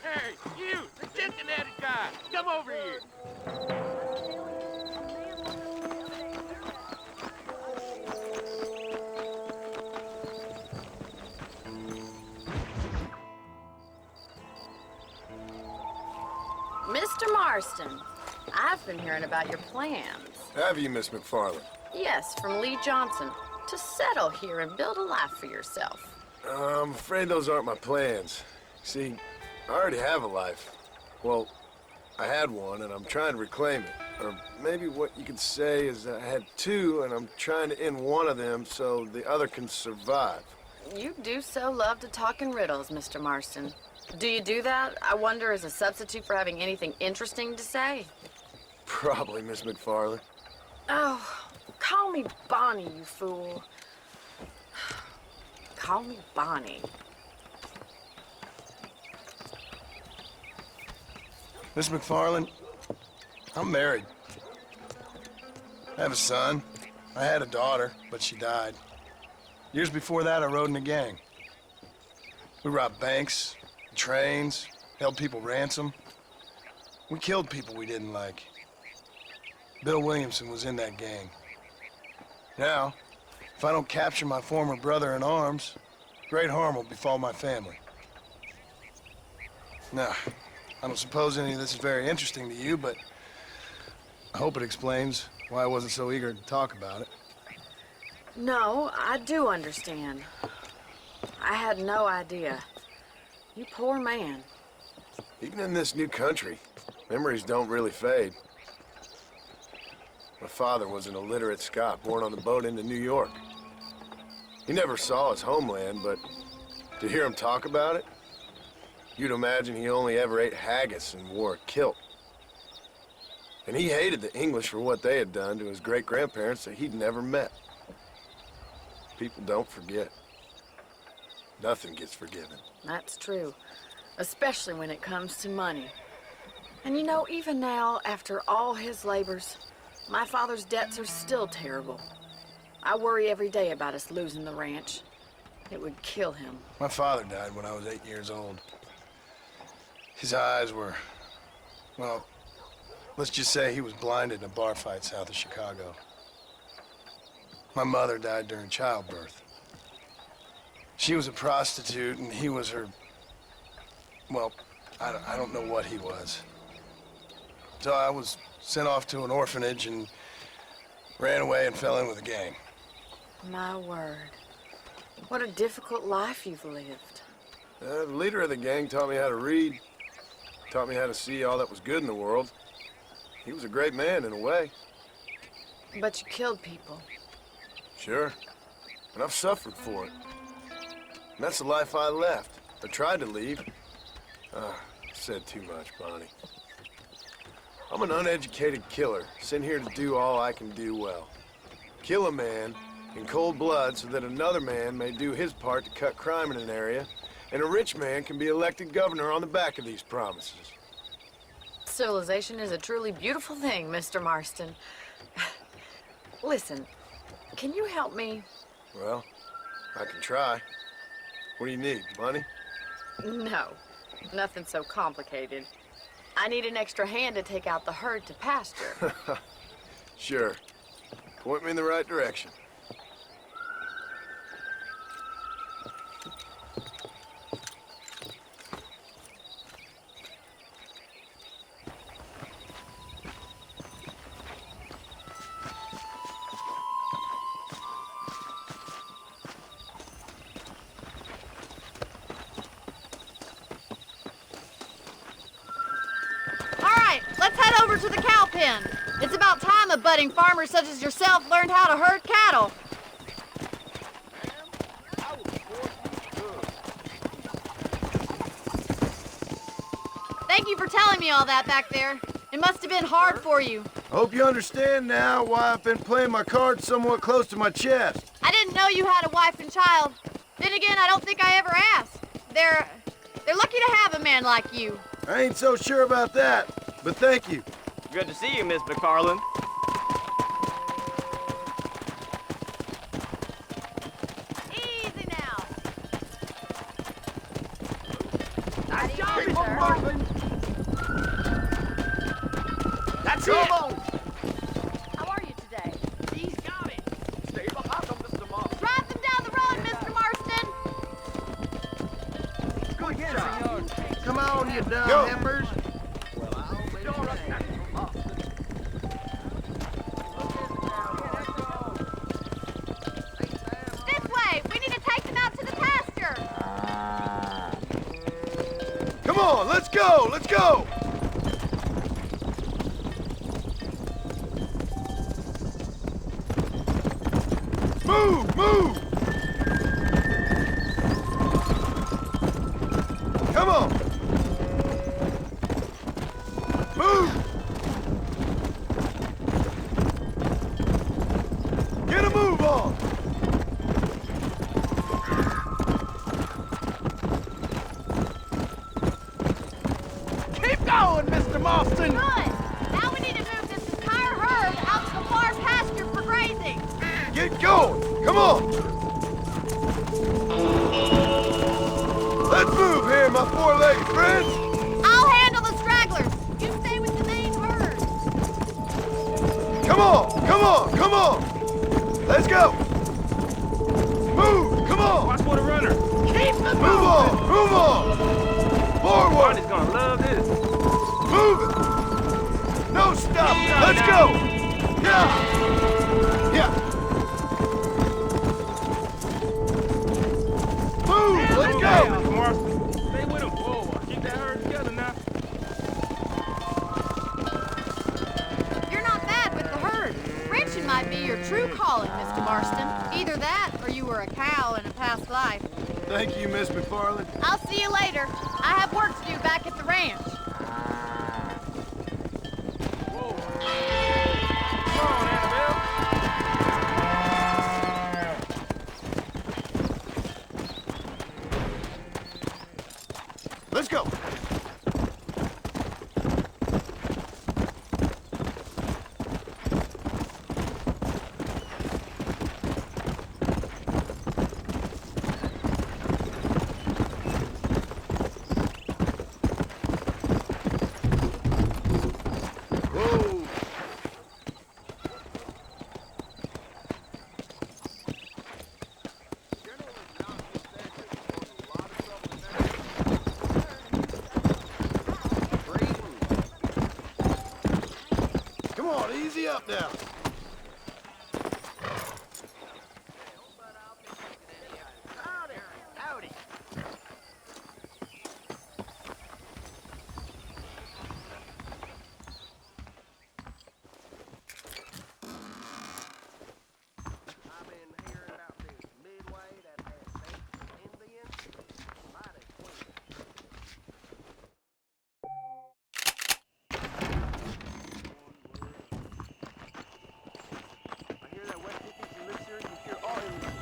Hey, you, the chicken-headed guy, come over here. Mr. Marston, I've been hearing about your plans. Have you, Miss McFarland? Yes, from Lee Johnson, to settle here and build a life for yourself. I'm afraid those aren't my plans. See, I already have a life. Well, I had one, and I'm trying to reclaim it. Or maybe what you could say is that I had two, and I'm trying to end one of them so the other can survive. You do so love to talk in riddles, Mr. Marston. Do you do that, I wonder, as a substitute for having anything interesting to say? Probably, Miss McFarland. Oh, call me Bonnie, you fool. Call me Bonnie. Miss McFarland, I'm married. I have a son. I had a daughter, but she died. Years before that, I rode in a gang. We robbed banks, trains, held people ransom. We killed people we didn't like. Bill Williamson was in that gang. Now, if I don't capture my former brother in arms, great harm will befall my family. Now, I don't suppose any of this is very interesting to you, but I hope it explains why I wasn't so eager to talk about it. No, I do understand. I had no idea. You poor man. Even in this new country, memories don't really fade. My father was an illiterate Scot born on the boat into New York. He never saw his homeland, but to hear him talk about it, you'd imagine he only ever ate haggis and wore a kilt. And he hated the English for what they had done to his great-grandparents that he'd never met. People don't forget. Nothing gets forgiven. That's true, especially when it comes to money. And you know, even now, after all his labors, my father's debts are still terrible. I worry every day about us losing the ranch. It would kill him. My father died when I was 8 years old. His eyes were, well, let's just say he was blinded in a bar fight south of Chicago. My mother died during childbirth. She was a prostitute, and he was her... Well, I don't know what he was. So I was sent off to an orphanage and ran away and fell in with a gang. My word. What a difficult life you've lived. The leader of the gang taught me how to read, taught me how to see all that was good in the world. He was a great man in a way. But you killed people. Sure. And I've suffered for it. And that's the life I left. I tried to leave. Said too much, Bonnie. I'm an uneducated killer, sent here to do all I can do well. Kill a man in cold blood so that another man may do his part to cut crime in an area, and a rich man can be elected governor on the back of these promises. Civilization is a truly beautiful thing, Mr. Marston. Listen, can you help me? Well, I can try. What do you need, money? No, nothing so complicated. I need an extra hand to take out the herd to pasture. Sure. Point me in the right direction. Let's head over to the cow pen. It's about time a budding farmer such as yourself learned how to herd cattle. Thank you for telling me all that back there. It must have been hard for you. Hope you understand now why I've been playing my cards somewhat close to my chest. I didn't know you had a wife and child. Then again, I don't think I ever asked. They're lucky to have a man like you. I ain't so sure about that, but thank you. Good to see you, Miss McFarland. Easy now. Nice job, Mr. Marlin. That's it. How are you today? He's got it. Stay behind him, Mr. Marston. Drive them down the road, Mr. Marston. Good job. Come on, you dumb heifers. This way. We need to take them out to the pasture. Come on, let's go, let's go. Move, move. Come on. Move. Get a move on. Keep going, Mr. Marston. Good. Now we need to move this entire herd out to the far pasture for grazing. Get going. Come on. Let's move here, my four-legged friends. I'll handle the stragglers. You stay with the main herd. Come on, come on, come on. Let's go. Move, come on. Watch for the runner. Keep the Move on, move on. Forward. Barney's gonna love this. Move it. No stop. Let's go. Yeah. Yeah. Move, let's go. Stay with him. Whoa, keep that herd together now. You're not bad with the herd. Ranching might be your true calling, Mr. Marston. Either that or you were a cow in a past life. Thank you, Miss McFarland. I'll see you later. I have work to do back at the ranch. Let's go. Whoa. Easy up now. Howdy. I've been hearing about this Midway that has ancient Indians. Mighty queer. I hear that West Indies elixir can cure all illnesses.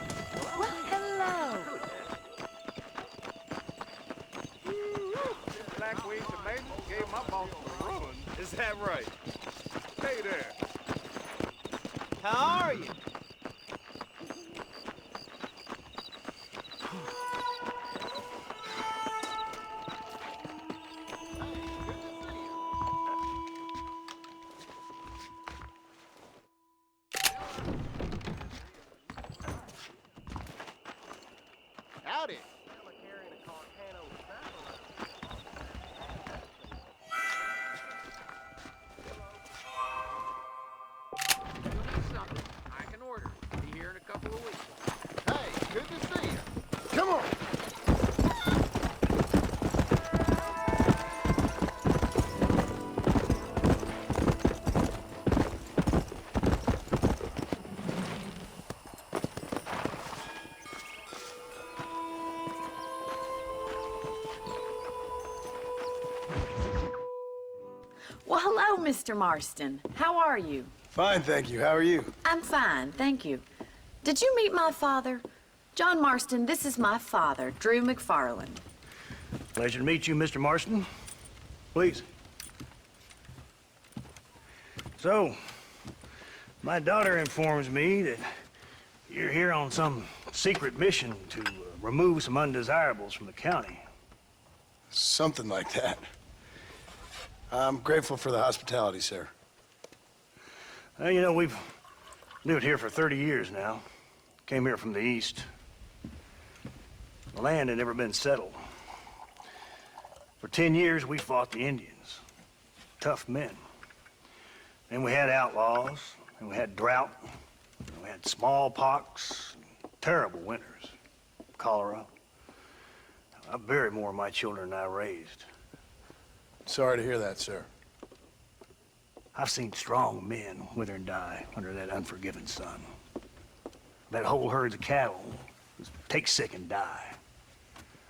Well, hello. This black weed tomato gave my boss a ruin. Is that right? Hey there. How are you? Howdy. Something. I can order. Be here in a couple of weeks. Hey, good to see you. Come on. Well, hello, Mr. Marston. How are you? Fine, thank you. How are you? I'm fine, thank you. Did you meet my father? John Marston, this is my father, Drew McFarland. Pleasure to meet you, Mr. Marston. Please. So, my daughter informs me that you're here on some secret mission to remove some undesirables from the county. Something like that. I'm grateful for the hospitality, sir. Well, you know, we've lived here for 30 years now. Came here from the east. The land had never been settled. For 10 years, we fought the Indians. Tough men. Then we had outlaws, and we had drought, and we had smallpox, terrible winters, cholera. I buried more of my children than I raised. Sorry to hear that, sir. I've seen strong men wither and die under that unforgiving sun. That whole herds of cattle just take sick and die.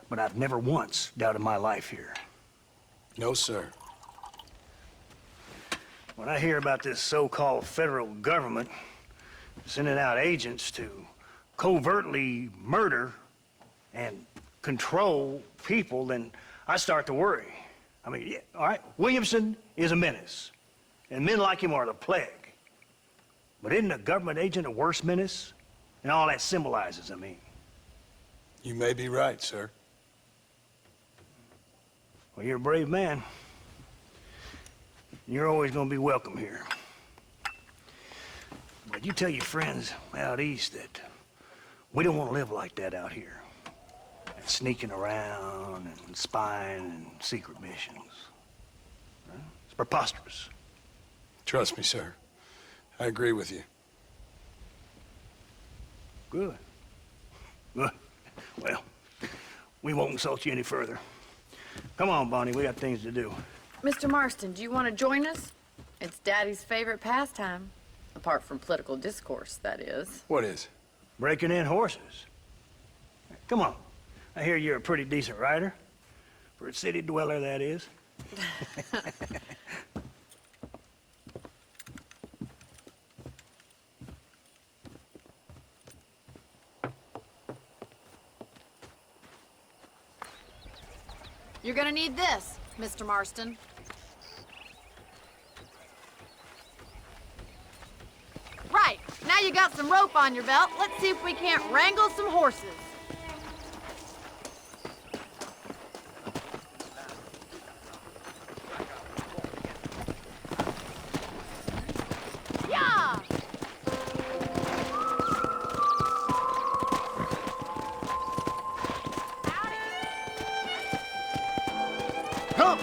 But I've never once doubted my life here. No, sir. When I hear about this so-called federal government sending out agents to covertly murder and control people, then I start to worry. I mean, yeah, all right, Williamson is a menace, and men like him are the plague. But isn't a government agent a worse menace? And all that symbolizes, I mean. You may be right, sir. Well, you're a brave man. You're always gonna be welcome here. But you tell your friends out east that we don't want to live like that out here. Sneaking around and spying and secret missions. Right? It's preposterous. Trust me, sir. I agree with you. Good. Good. Well, we won't insult you any further. Come on, Bonnie, we got things to do. Mr. Marston, do you want to join us? It's Daddy's favorite pastime. Apart from political discourse, that is. What is? Breaking in horses. Come on. I hear you're a pretty decent rider. For a city dweller, that is. You're gonna need this, Mr. Marston. Right, now you got some rope on your belt, let's see if we can't wrangle some horses. Yeah! Come!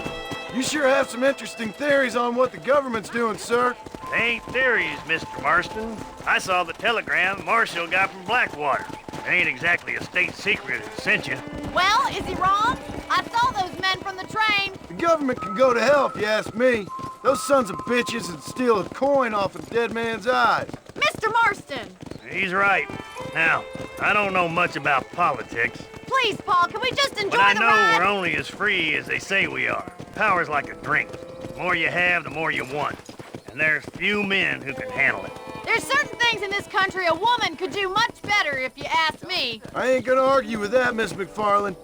You sure have some interesting theories on what the government's doing, sir. They ain't theories, Mr. Marston. I saw the telegram Marshall got from Blackwater. It ain't exactly a state secret that sent you. Well, is he wrong? I saw those men from the train. The government can go to hell if you ask me. Those sons of bitches would steal a coin off a dead man's eyes. Mr. Marston! He's right. Now, I don't know much about politics, Please, Paul, can we just enjoy but I the know ride? we're only as free as they say we are. Power's like a drink. The more you have, the more you want. And there's few men who can handle it. There's certain things in this country a woman could do much better, if you ask me. I ain't gonna argue with that, Miss McFarland.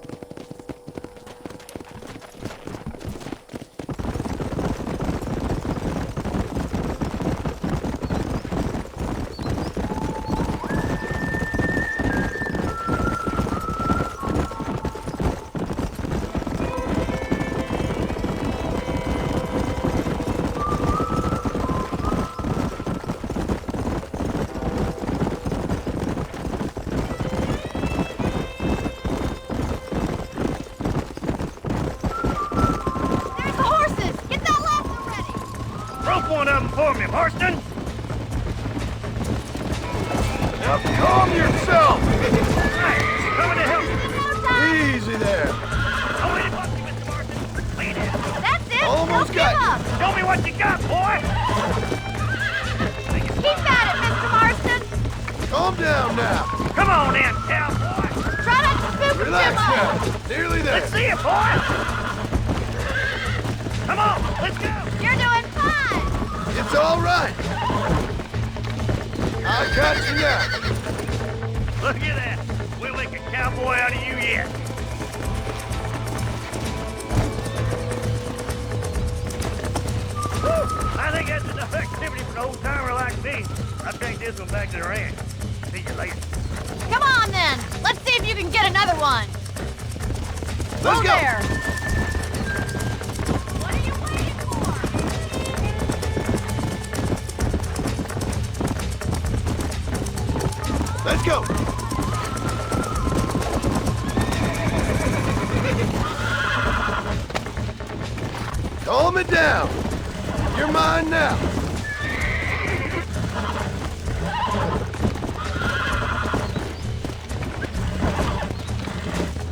There's the horses! Get that lasso ready! Rope one of them for me, Marston! Now calm yourself! Coming to help you. Easy there. Oh, wait, fuck you, Mr. Marston. Lean in. That's it! Almost Don't got give you. up! Show me what you got, boy! Keep at it, Mr. Marston! Calm down now. Come on in, cowboy! Try not to spook him too Relax much! now. Nearly there. Let's see it, boy! Come on, let's go! You're doing fine! It's all right. I got you now. Look at that. We'll make a cowboy out of you yet. Whew, I think that's enough activity for an old-timer like me. I'll take this one back to the ranch. See you later. Come on, then! Let's see if you can get another one! Let's Whoa go. there! What are you waiting for? Let's go. Calm it down. You're mine now.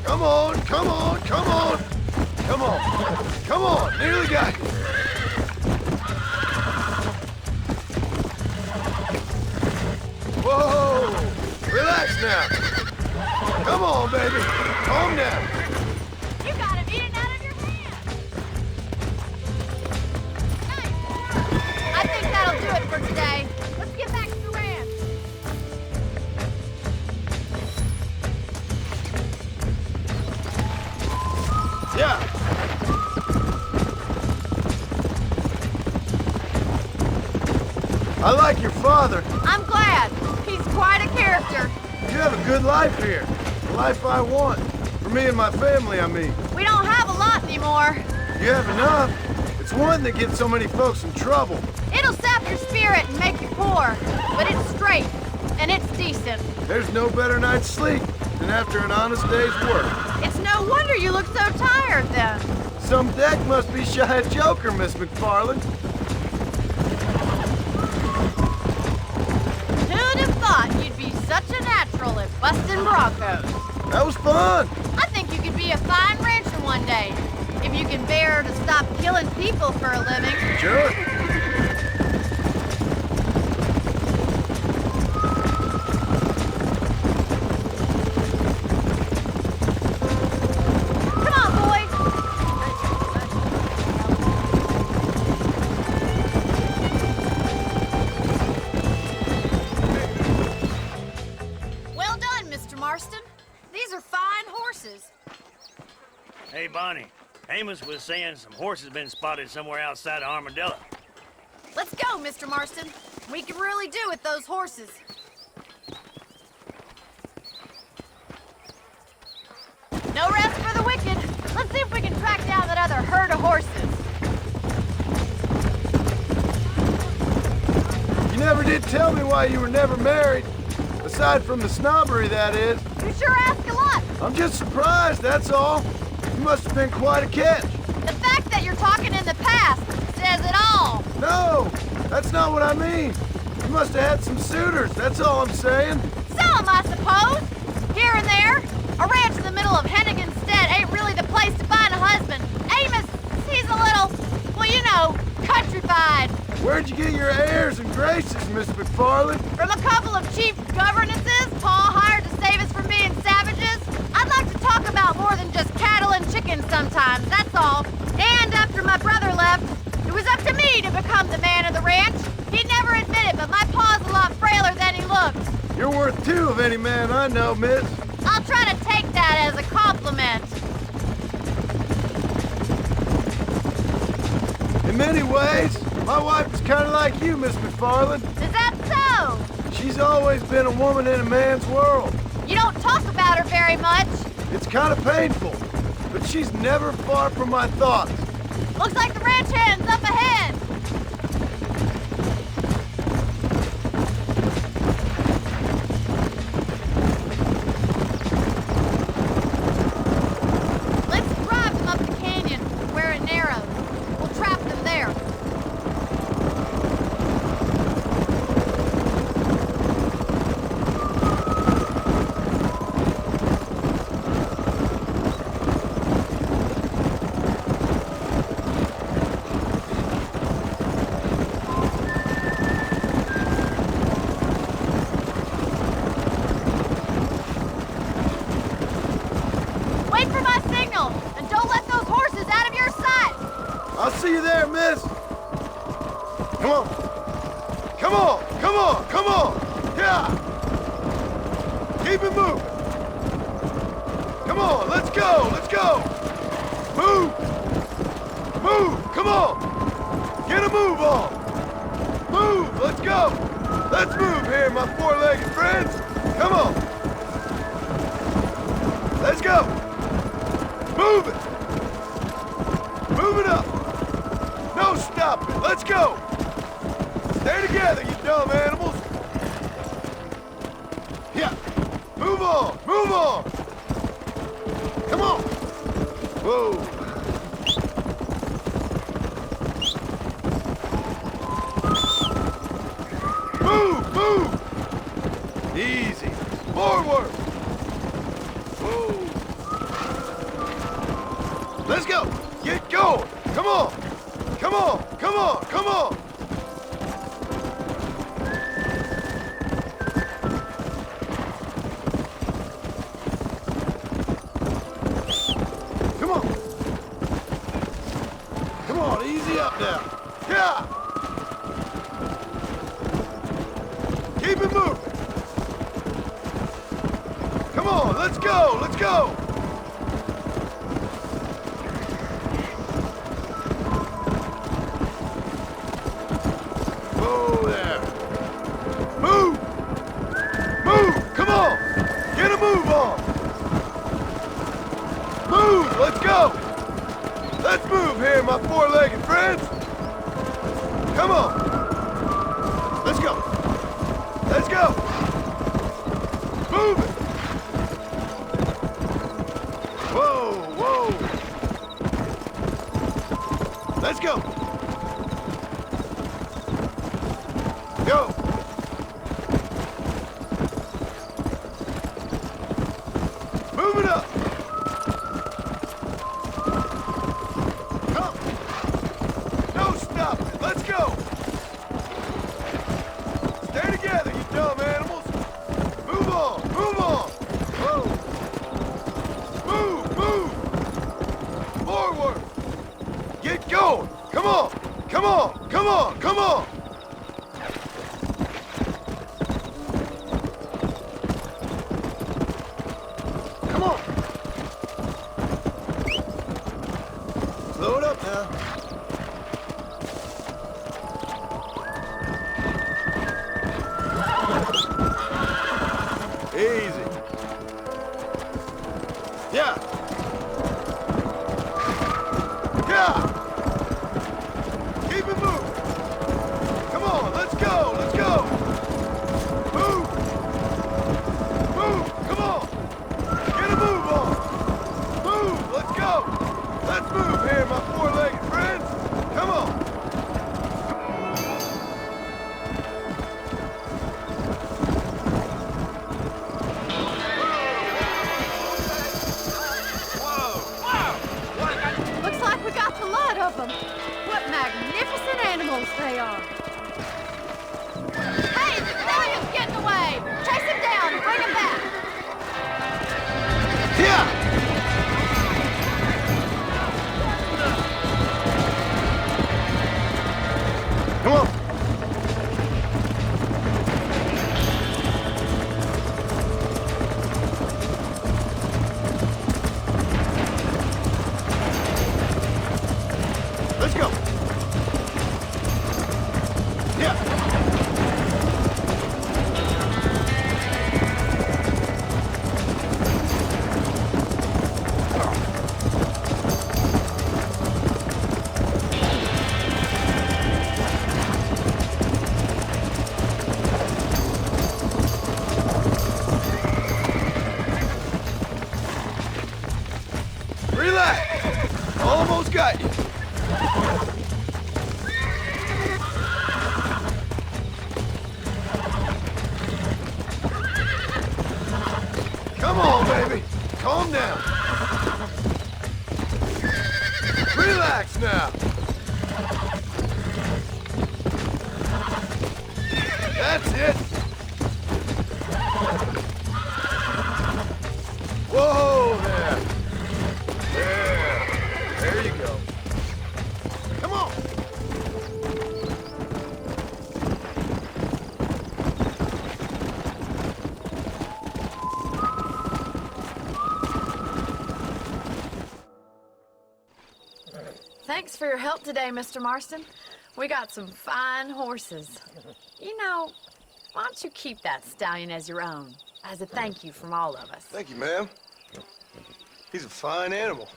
Come on, come on, come on. Come on. Come on. Nearly got you. Whoa. Relax now. Come on, baby. Calm down. You got him eating out of your hand! Nice work! I think that'll do it for today. Let's get back to the ranch. Yeah. I like your father. I'm glad. He's quite a character. You have a good life here. The life I want. For me and my family, I mean. We don't have a lot anymore. You have enough. It's one that gets so many folks in trouble. It'll sap your spirit and make you poor. But it's straight. And it's decent. There's no better night's sleep than after an honest day's work. It's no wonder you look so tired then. Some deck must be shy of Joker, Miss McFarland. Who'd have thought you'd be such a natural at busting broncos? That was fun. I think you could be a fine rancher one day. If you can bear to stop killing people for a living. Sure. Come on, boy. Well done, Mr. Marston. These are fine horses. Hey, Bonnie. Amos was saying some horses been spotted somewhere outside of Armadillo. Let's go, Mr. Marston. We can really do with those horses. No rest for the wicked. Let's see if we can track down that other herd of horses. You never did tell me why you were never married. Aside from the snobbery, that is. You sure ask a lot. I'm just surprised, that's all. You must have been quite a catch. The fact that you're talking in the past says it all. No, That's not what I mean. You must have had some suitors, that's all I'm saying. Some, I suppose. Here and there. A ranch in the middle of Hennigan's Stead ain't really the place to find a husband. Amos, he's a little, well, you know, countrified. Where'd you get your airs and graces, Miss McFarland? From a couple of cheap governesses Paul hired to save us from being savages. I'd like to talk about more than just cattle and chickens sometimes, that's all. And after my brother left, it was up to me to become the man of the ranch. He'd never admit it, but my pa's a lot frailer than he looks. You're worth two of any man I know, miss. I'll try to take that as a compliment. In many ways, my wife is kind of like you, Miss McFarland. Is that so? She's always been a woman in a man's world. You don't talk about her very much. It's kind of painful, but she's never far from my thoughts. Looks like the ranch hand's up ahead. Let's drive them up the canyon where it narrows. We'll trap them there. Wait for my signal, and don't let those horses out of your sight. I'll see you there, miss. Come on. Come on, come on, come on. Yeah. Keep it moving. Come on, let's go, let's go. Move. Move, come on. Get a move on. Move, let's go. Let's move here, my four-legged friends. Come on. Let's go. Move it. Move it up. No stopping. Let's go. Stay together, you dumb animals. Yeah. Move on. Move on. Come on. Whoa. Move, move. Easy. Forward. Whoa. Let's go. Get going. Come on. Come on. Come on. Come on. Come on. Come on. Easy up now. Yeah. Keep it moving. Come on. Let's go. Let's go. Whoa there. Move. Move. Come on. Get a move on. Move. Let's go. Let's move here, my four-legged friends. Come on. Let's go. Let's go. Move it. Whoa, whoa. Let's go. Go. Move it up. Come. No stopping. Let's go. Stay together, you dumb animals. Move on. Move on. Whoa. Move. Move. Forward. Get going. Come on. Come on. Come on. Come on. Come on. got you. Come on, baby. Calm down. Relax now. That's it. Whoa there. There you go. Come on. Thanks for your help today, Mr. Marston. We got some fine horses. You know, why don't you keep that stallion as your own, as a thank you from all of us? Thank you, ma'am. He's a fine animal.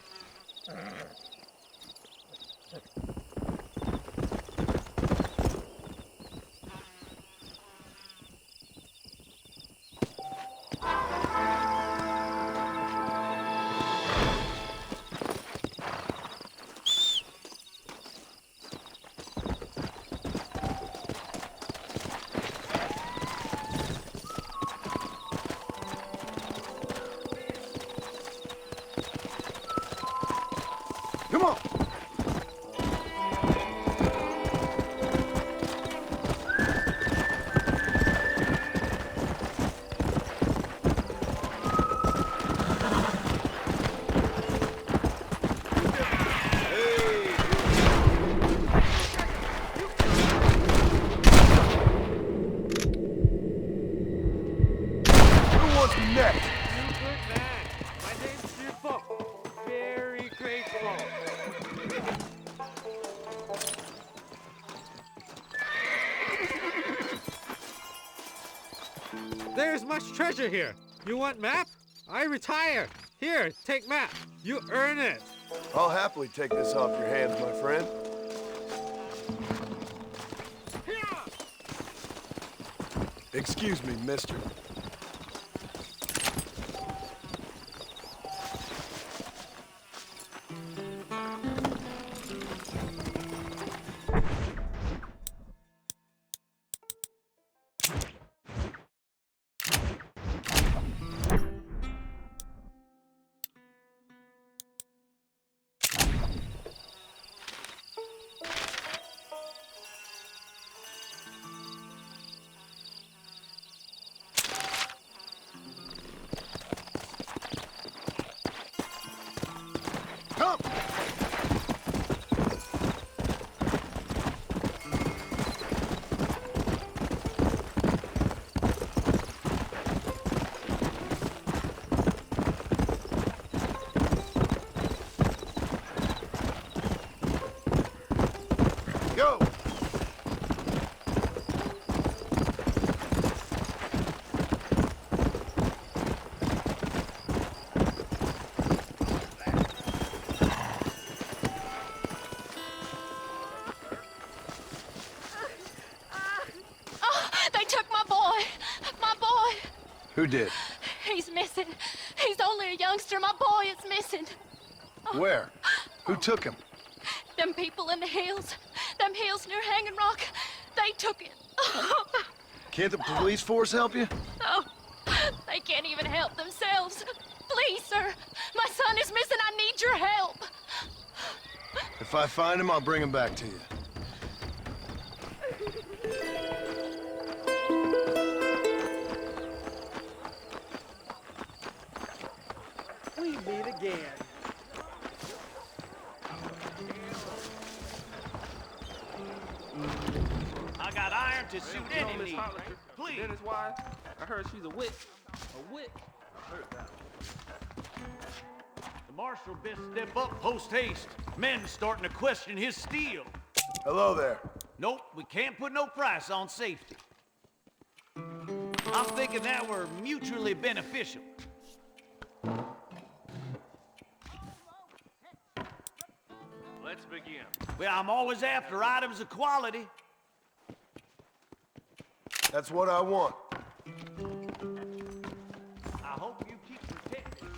Come on. Who wants me next? Good man. My name's Super. Very grateful. There's much treasure here. You want map? I retire. Here, take map. You earn it. I'll happily take this off your hands, my friend. Excuse me, mister. Come! Go! They took my boy. My boy. Who did? He's missing. He's only a youngster. My boy is missing. Where? Who took him? Them people in the hills. Them hills near Hanging Rock. They took it. Can't the police force help you? Oh, they can't even help themselves. Please, sir. My son is missing. I need your help. If I find him, I'll bring him back to you. We meet again. I got iron to suit any need. Please. Dennis Wise, I heard she's a witch. A witch? I heard that. The marshal best step up post haste. Men starting to question his steel. Hello there. Nope, we can't put no price on safety. I'm thinking that we're mutually beneficial. Let's begin. Well, I'm always after items of quality. That's what I want. I hope you keep protected.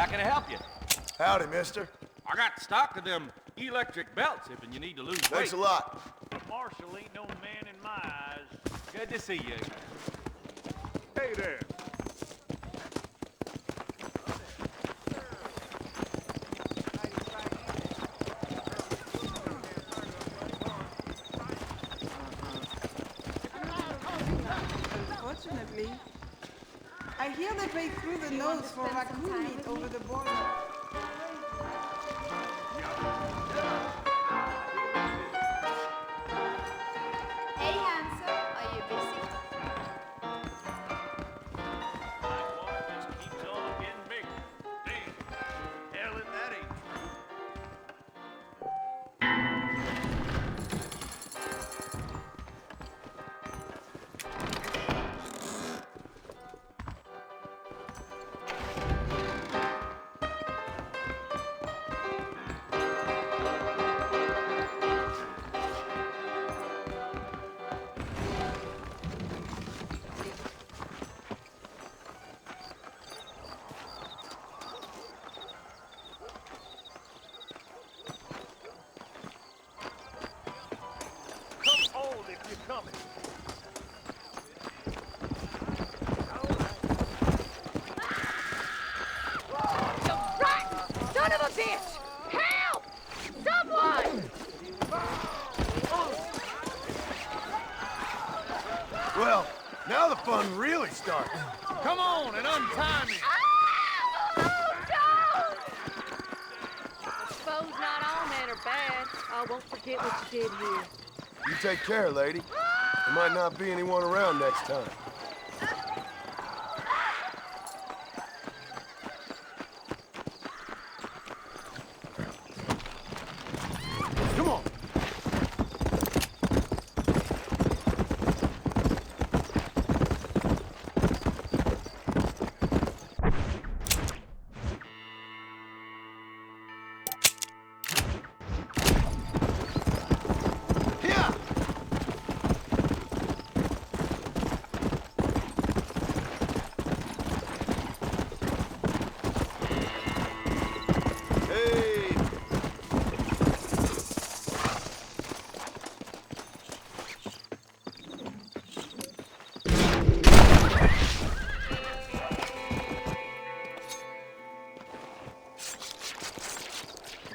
can I help you? Howdy, mister. I got stock of them electric belts if you need to lose weight. Thanks a lot. Marshall ain't no man in my eyes. Good to see you. Hey there. Unfortunately, I hear that they threw the nose for raccoon meat over the border. Hey, handsome, are you busy? My boy just keeps on getting bigger. Damn. Hell, if that ain't true. Come on if you're coming. You rotten son of a bitch! Help! Someone! Well, now the fun really starts. Come on and untie me. I suppose not all men are bad. I won't forget what you did here. You take care, lady. There might not be anyone around next time. Come on. Here! Hey!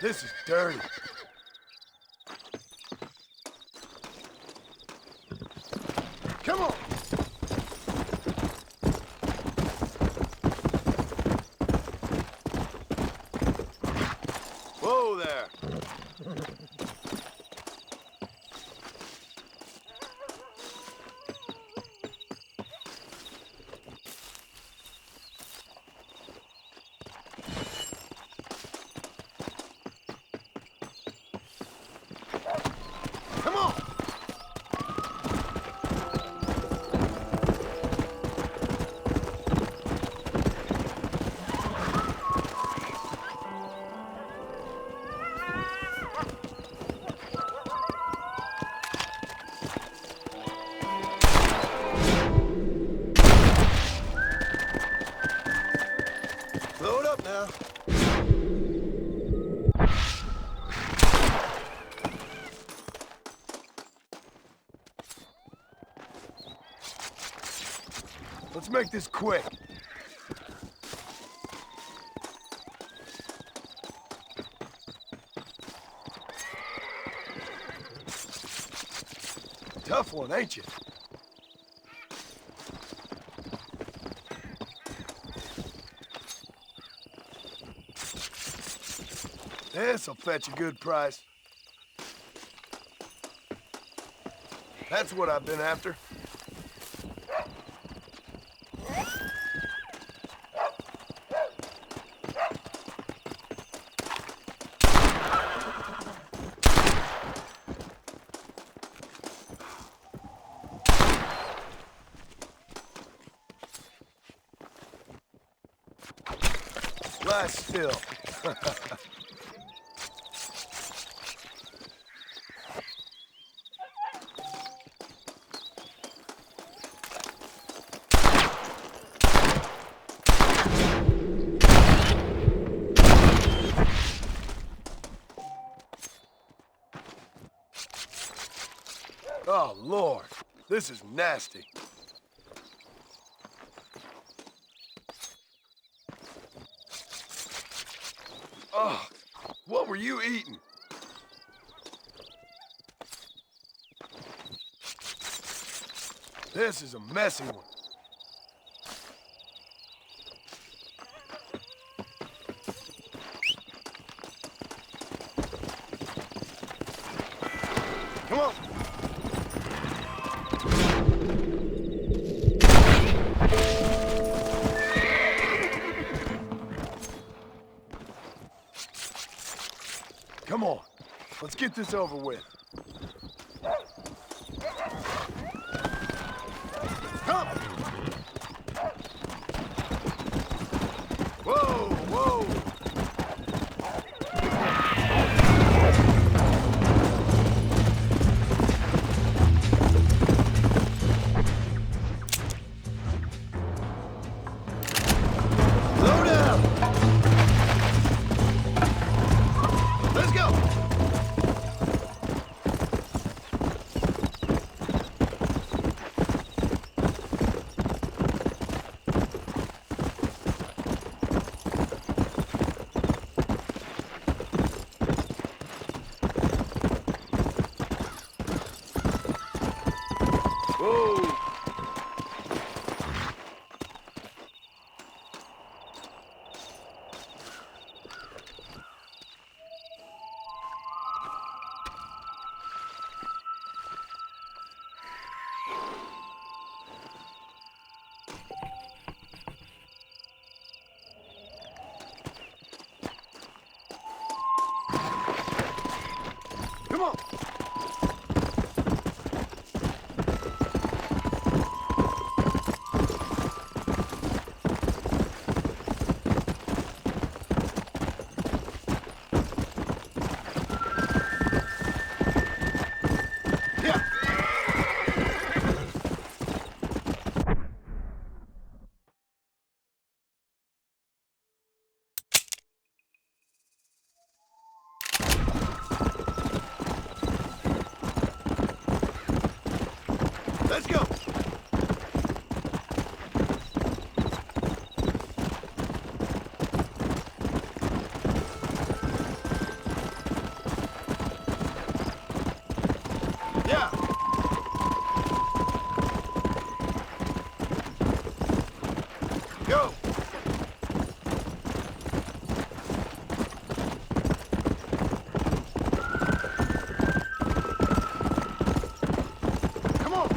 This is dirty. Come on! Whoa there! Come on! Blow it up now. Let's make this quick. Tough one, ain't you? This'll fetch a good price. That's what I've been after. Lie still. Oh, Lord. This is nasty. Oh, what were you eating? This is a messy one. Come on. Come on. Let's get this over with. Come! Whoa, whoa! Slow down! Let's go! Whoa! Come on! Yeah! Let's go! Yeah! Go! Come on!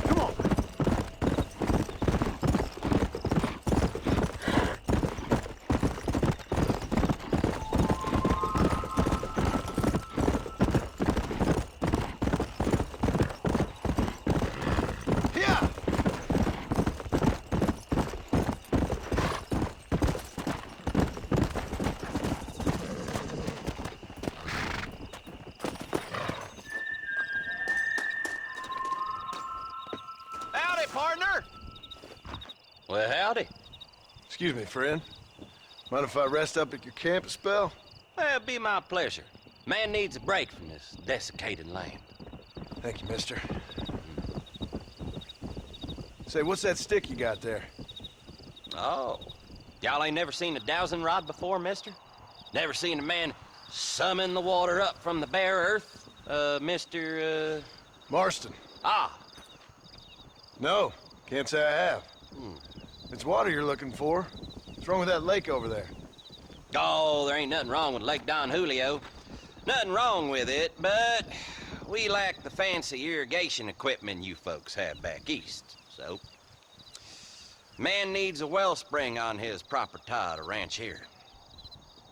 Come on! Yeah! Howdy, partner! Well, howdy. Excuse me, friend. Mind if I rest up at your camp a spell? Well, it'd be my pleasure. Man needs a break from this desiccated land. Thank you, mister. Say, what's that stick you got there? Oh. Y'all ain't never seen a dowsing rod before, mister? Never seen a man summon the water up from the bare earth? Mr. Marston. Ah. No, can't say I have. It's water you're looking for. What's wrong with that lake over there? Oh, there ain't nothing wrong with Lake Don Julio. Nothing wrong with it, but we lack the fancy irrigation equipment you folks have back east, so... Man needs a wellspring on his property to ranch here.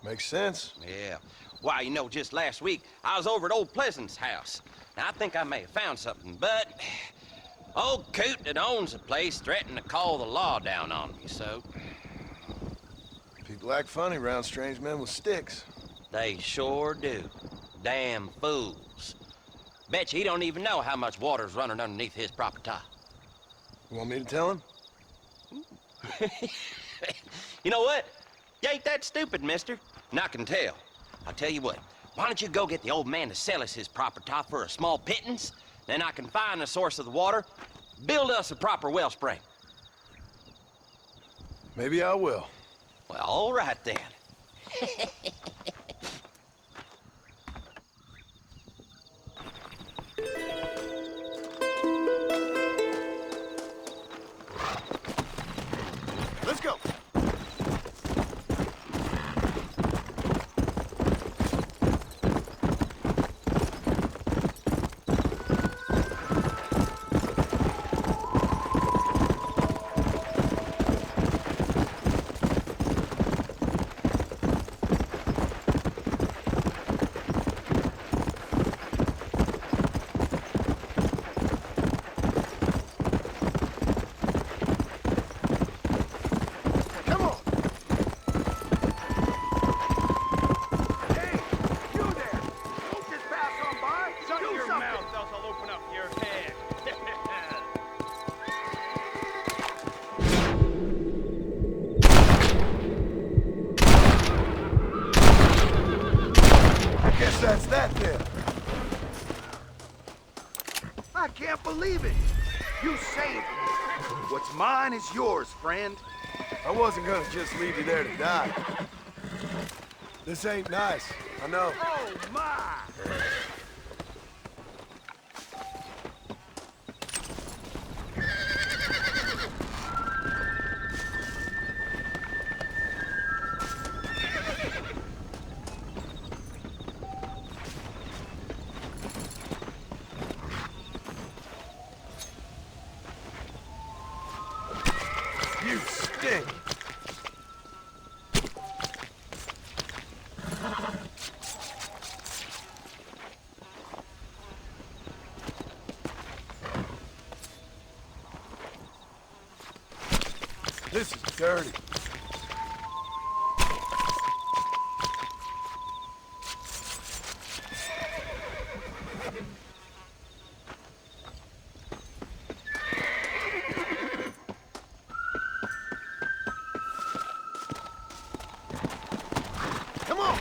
Makes sense. Yeah. Why, you know, just last week, I was over at old Pleasant's house. Now, I think I may have found something, but... Old coot that owns the place threatened to call the law down on me, so... People act funny around strange men with sticks. They sure do. Damn fools. Bet you he don't even know how much water's running underneath his property. You want me to tell him? You know what? You ain't that stupid, mister. And I can tell. I'll tell you what. Why don't you go get the old man to sell us his property for a small pittance? Then I can find the source of the water, build us a proper wellspring. Maybe I will. Well, all right then. Let's go. That's that then. I can't believe it. You saved me. What's mine is yours, friend. I wasn't gonna just leave you there to die. This ain't nice, I know. Oh, my! You stink. This is dirty. Come on.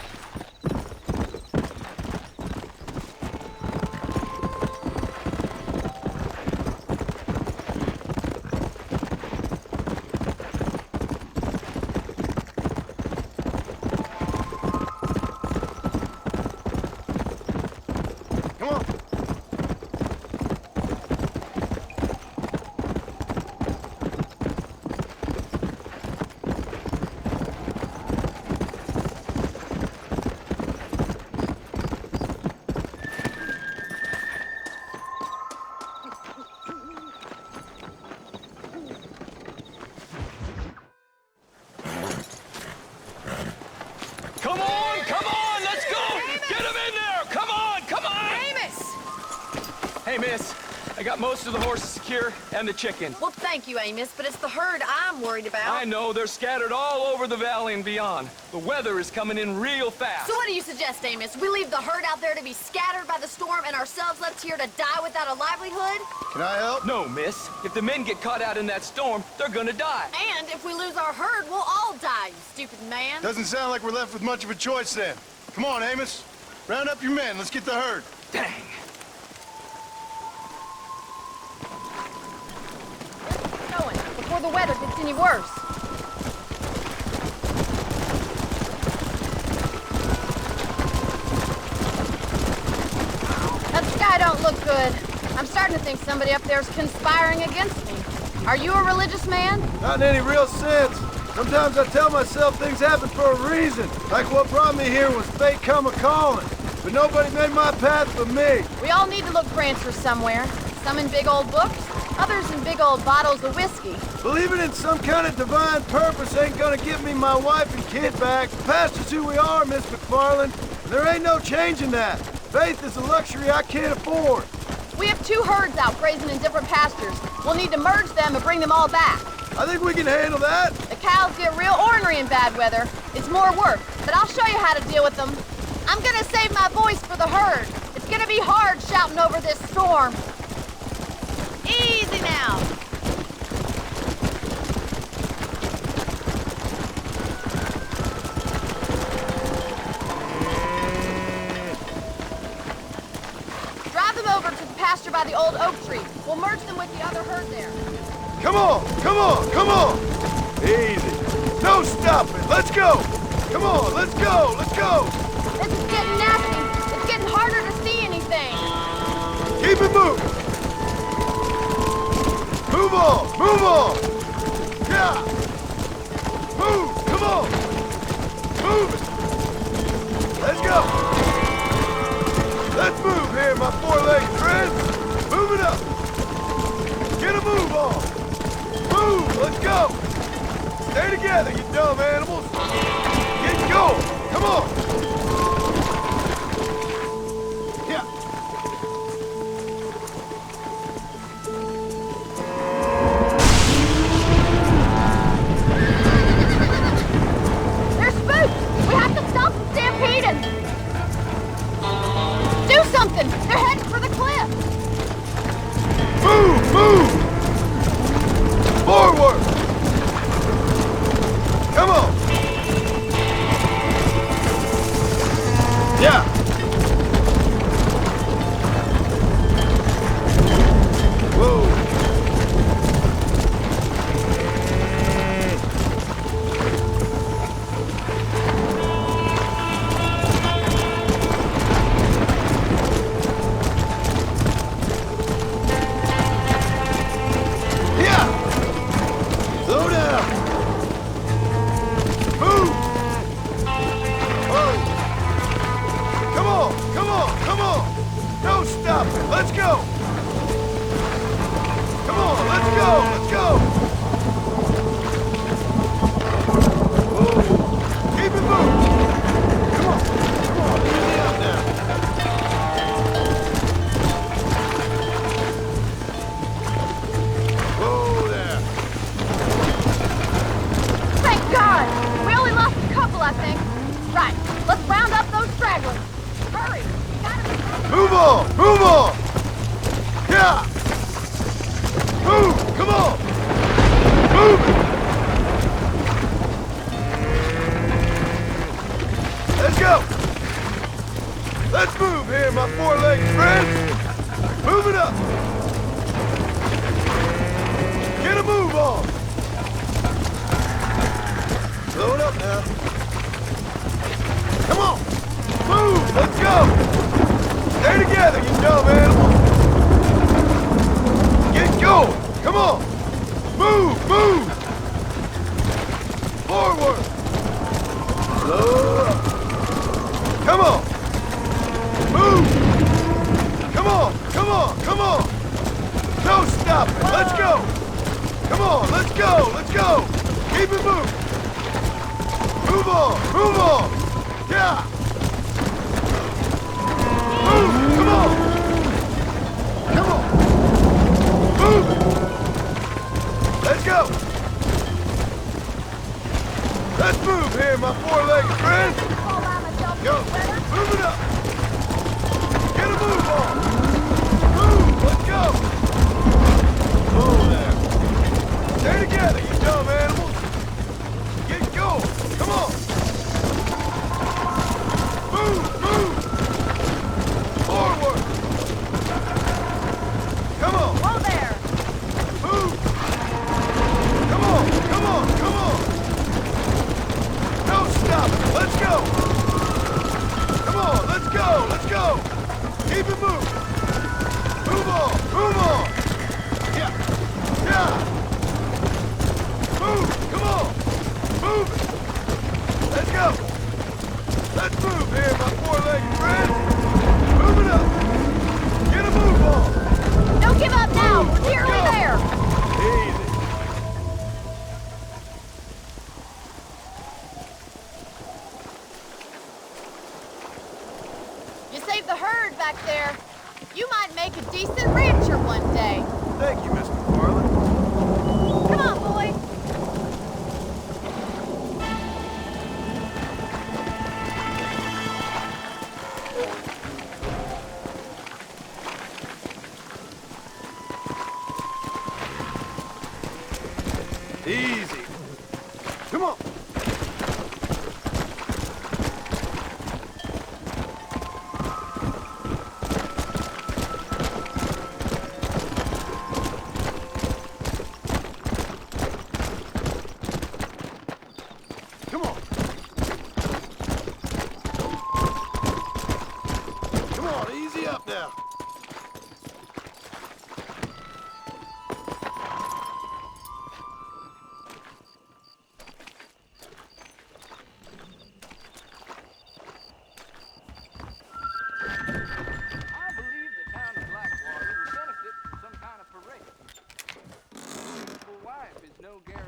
Come on. Come on, let's go! Get him in there! Come on! Amos! Hey, miss, I got most of the horses secure and the chicken. Well, thank you, Amos, but it's the herd I'm worried about. I know, they're scattered all over the valley and beyond. The weather is coming in real fast. So what do you suggest, Amos? We leave the herd out there to be scattered by the storm and ourselves left here to die without a livelihood? Can I help? No, miss. If the men get caught out in that storm, they're gonna die. And if we lose our herd, we'll all die, you stupid man. Doesn't sound like we're left with much of a choice then. Come on, Amos. Round up your men. Let's get the herd. Dang. Going before the weather gets any worse. That sky don't look good. I'm starting to think somebody up there's conspiring against me. Are you a religious man? Not in any real sense. Sometimes I tell myself things happen for a reason. Like what brought me here was fate come a-calling. But nobody made my path but me. We all need to look for answers somewhere. Some in big old books, others in big old bottles of whiskey. Believing in some kind of divine purpose ain't gonna give me my wife and kid back. The past is who we are, Miss McFarland. And there ain't no changing that. Faith is a luxury I can't afford. We have two herds out grazing in different pastures. We'll need to merge them and bring them all back. I think we can handle that. The cows get real ornery in bad weather. It's more work, but I'll show you how to deal with them. I'm gonna save my voice for the herd. It's gonna be hard shouting over this storm. Easy now. by the old oak tree. We'll merge them with the other herd there. Come on, come on, come on! Easy. No stopping. Let's go! Come on, let's go, let's go! This is getting nasty. It's getting harder to see anything. Keep it moving! Move on, move on! Yeah! Move, come on! Move it! Let's go! Let's move here, my four-legged friends! Move it up! Get a move on! Move, let's go! Stay together, you dumb animals! Get going! Come on! Yeah! They're spooked! We have to stop them stampeding! Do something! They're heading for the cliff! Move! Move! Forward! Come on! Yeah! Whoa! Slow down! Move! Oh! Come on! Come on! Come on! No stopping! Let's go! Come on! Let's go! Let's go! Whoa! Keep it moving! Come on! Come on! Easy up now! Whoa there! Thank God! We only lost a couple, I think. Right, let's round up those stragglers. Hurry! We gotta... Move on! Move on! Yeah! Move! Come on! Move it! Let's go! Let's move here, my four-legged friends! Move it up! Get a move on! Slow it up now. Come on! Move! Let's go! Stay together, you dumb animals! Get going! Come on! Move! Move! Forward! Slow up! Come on! Move! Come on! Come on! Come on! No stopping! Let's go! Come on! Let's go! Let's go! Keep it moving! Move on! Move on! Yeah! Move! Come on! Come on! Move it! Let's go! Let's move here, my four-legged friends! Go! Move it up! Get a move on! Move! Let's go! Move there! Stay together, you dumb animals! Get going! Come on! Move! Move! Forward! Come on! Whoa there! Move! Come on! Come on! Come on! No stopping! Let's go! Come on! Let's go! Let's go! Keep it moving! Move on! Move on! Yeah! Yeah! Move! Come on! Move it! Let's go! Let's move here, my four-legged friends! Move it up! Get a move on! Don't give up now! We're nearly there! Easy! You saved the herd back there. You might make a decent rancher one day. Thank you, Miss McFarland. Come on, boy. Easy. Come on. no guarantee.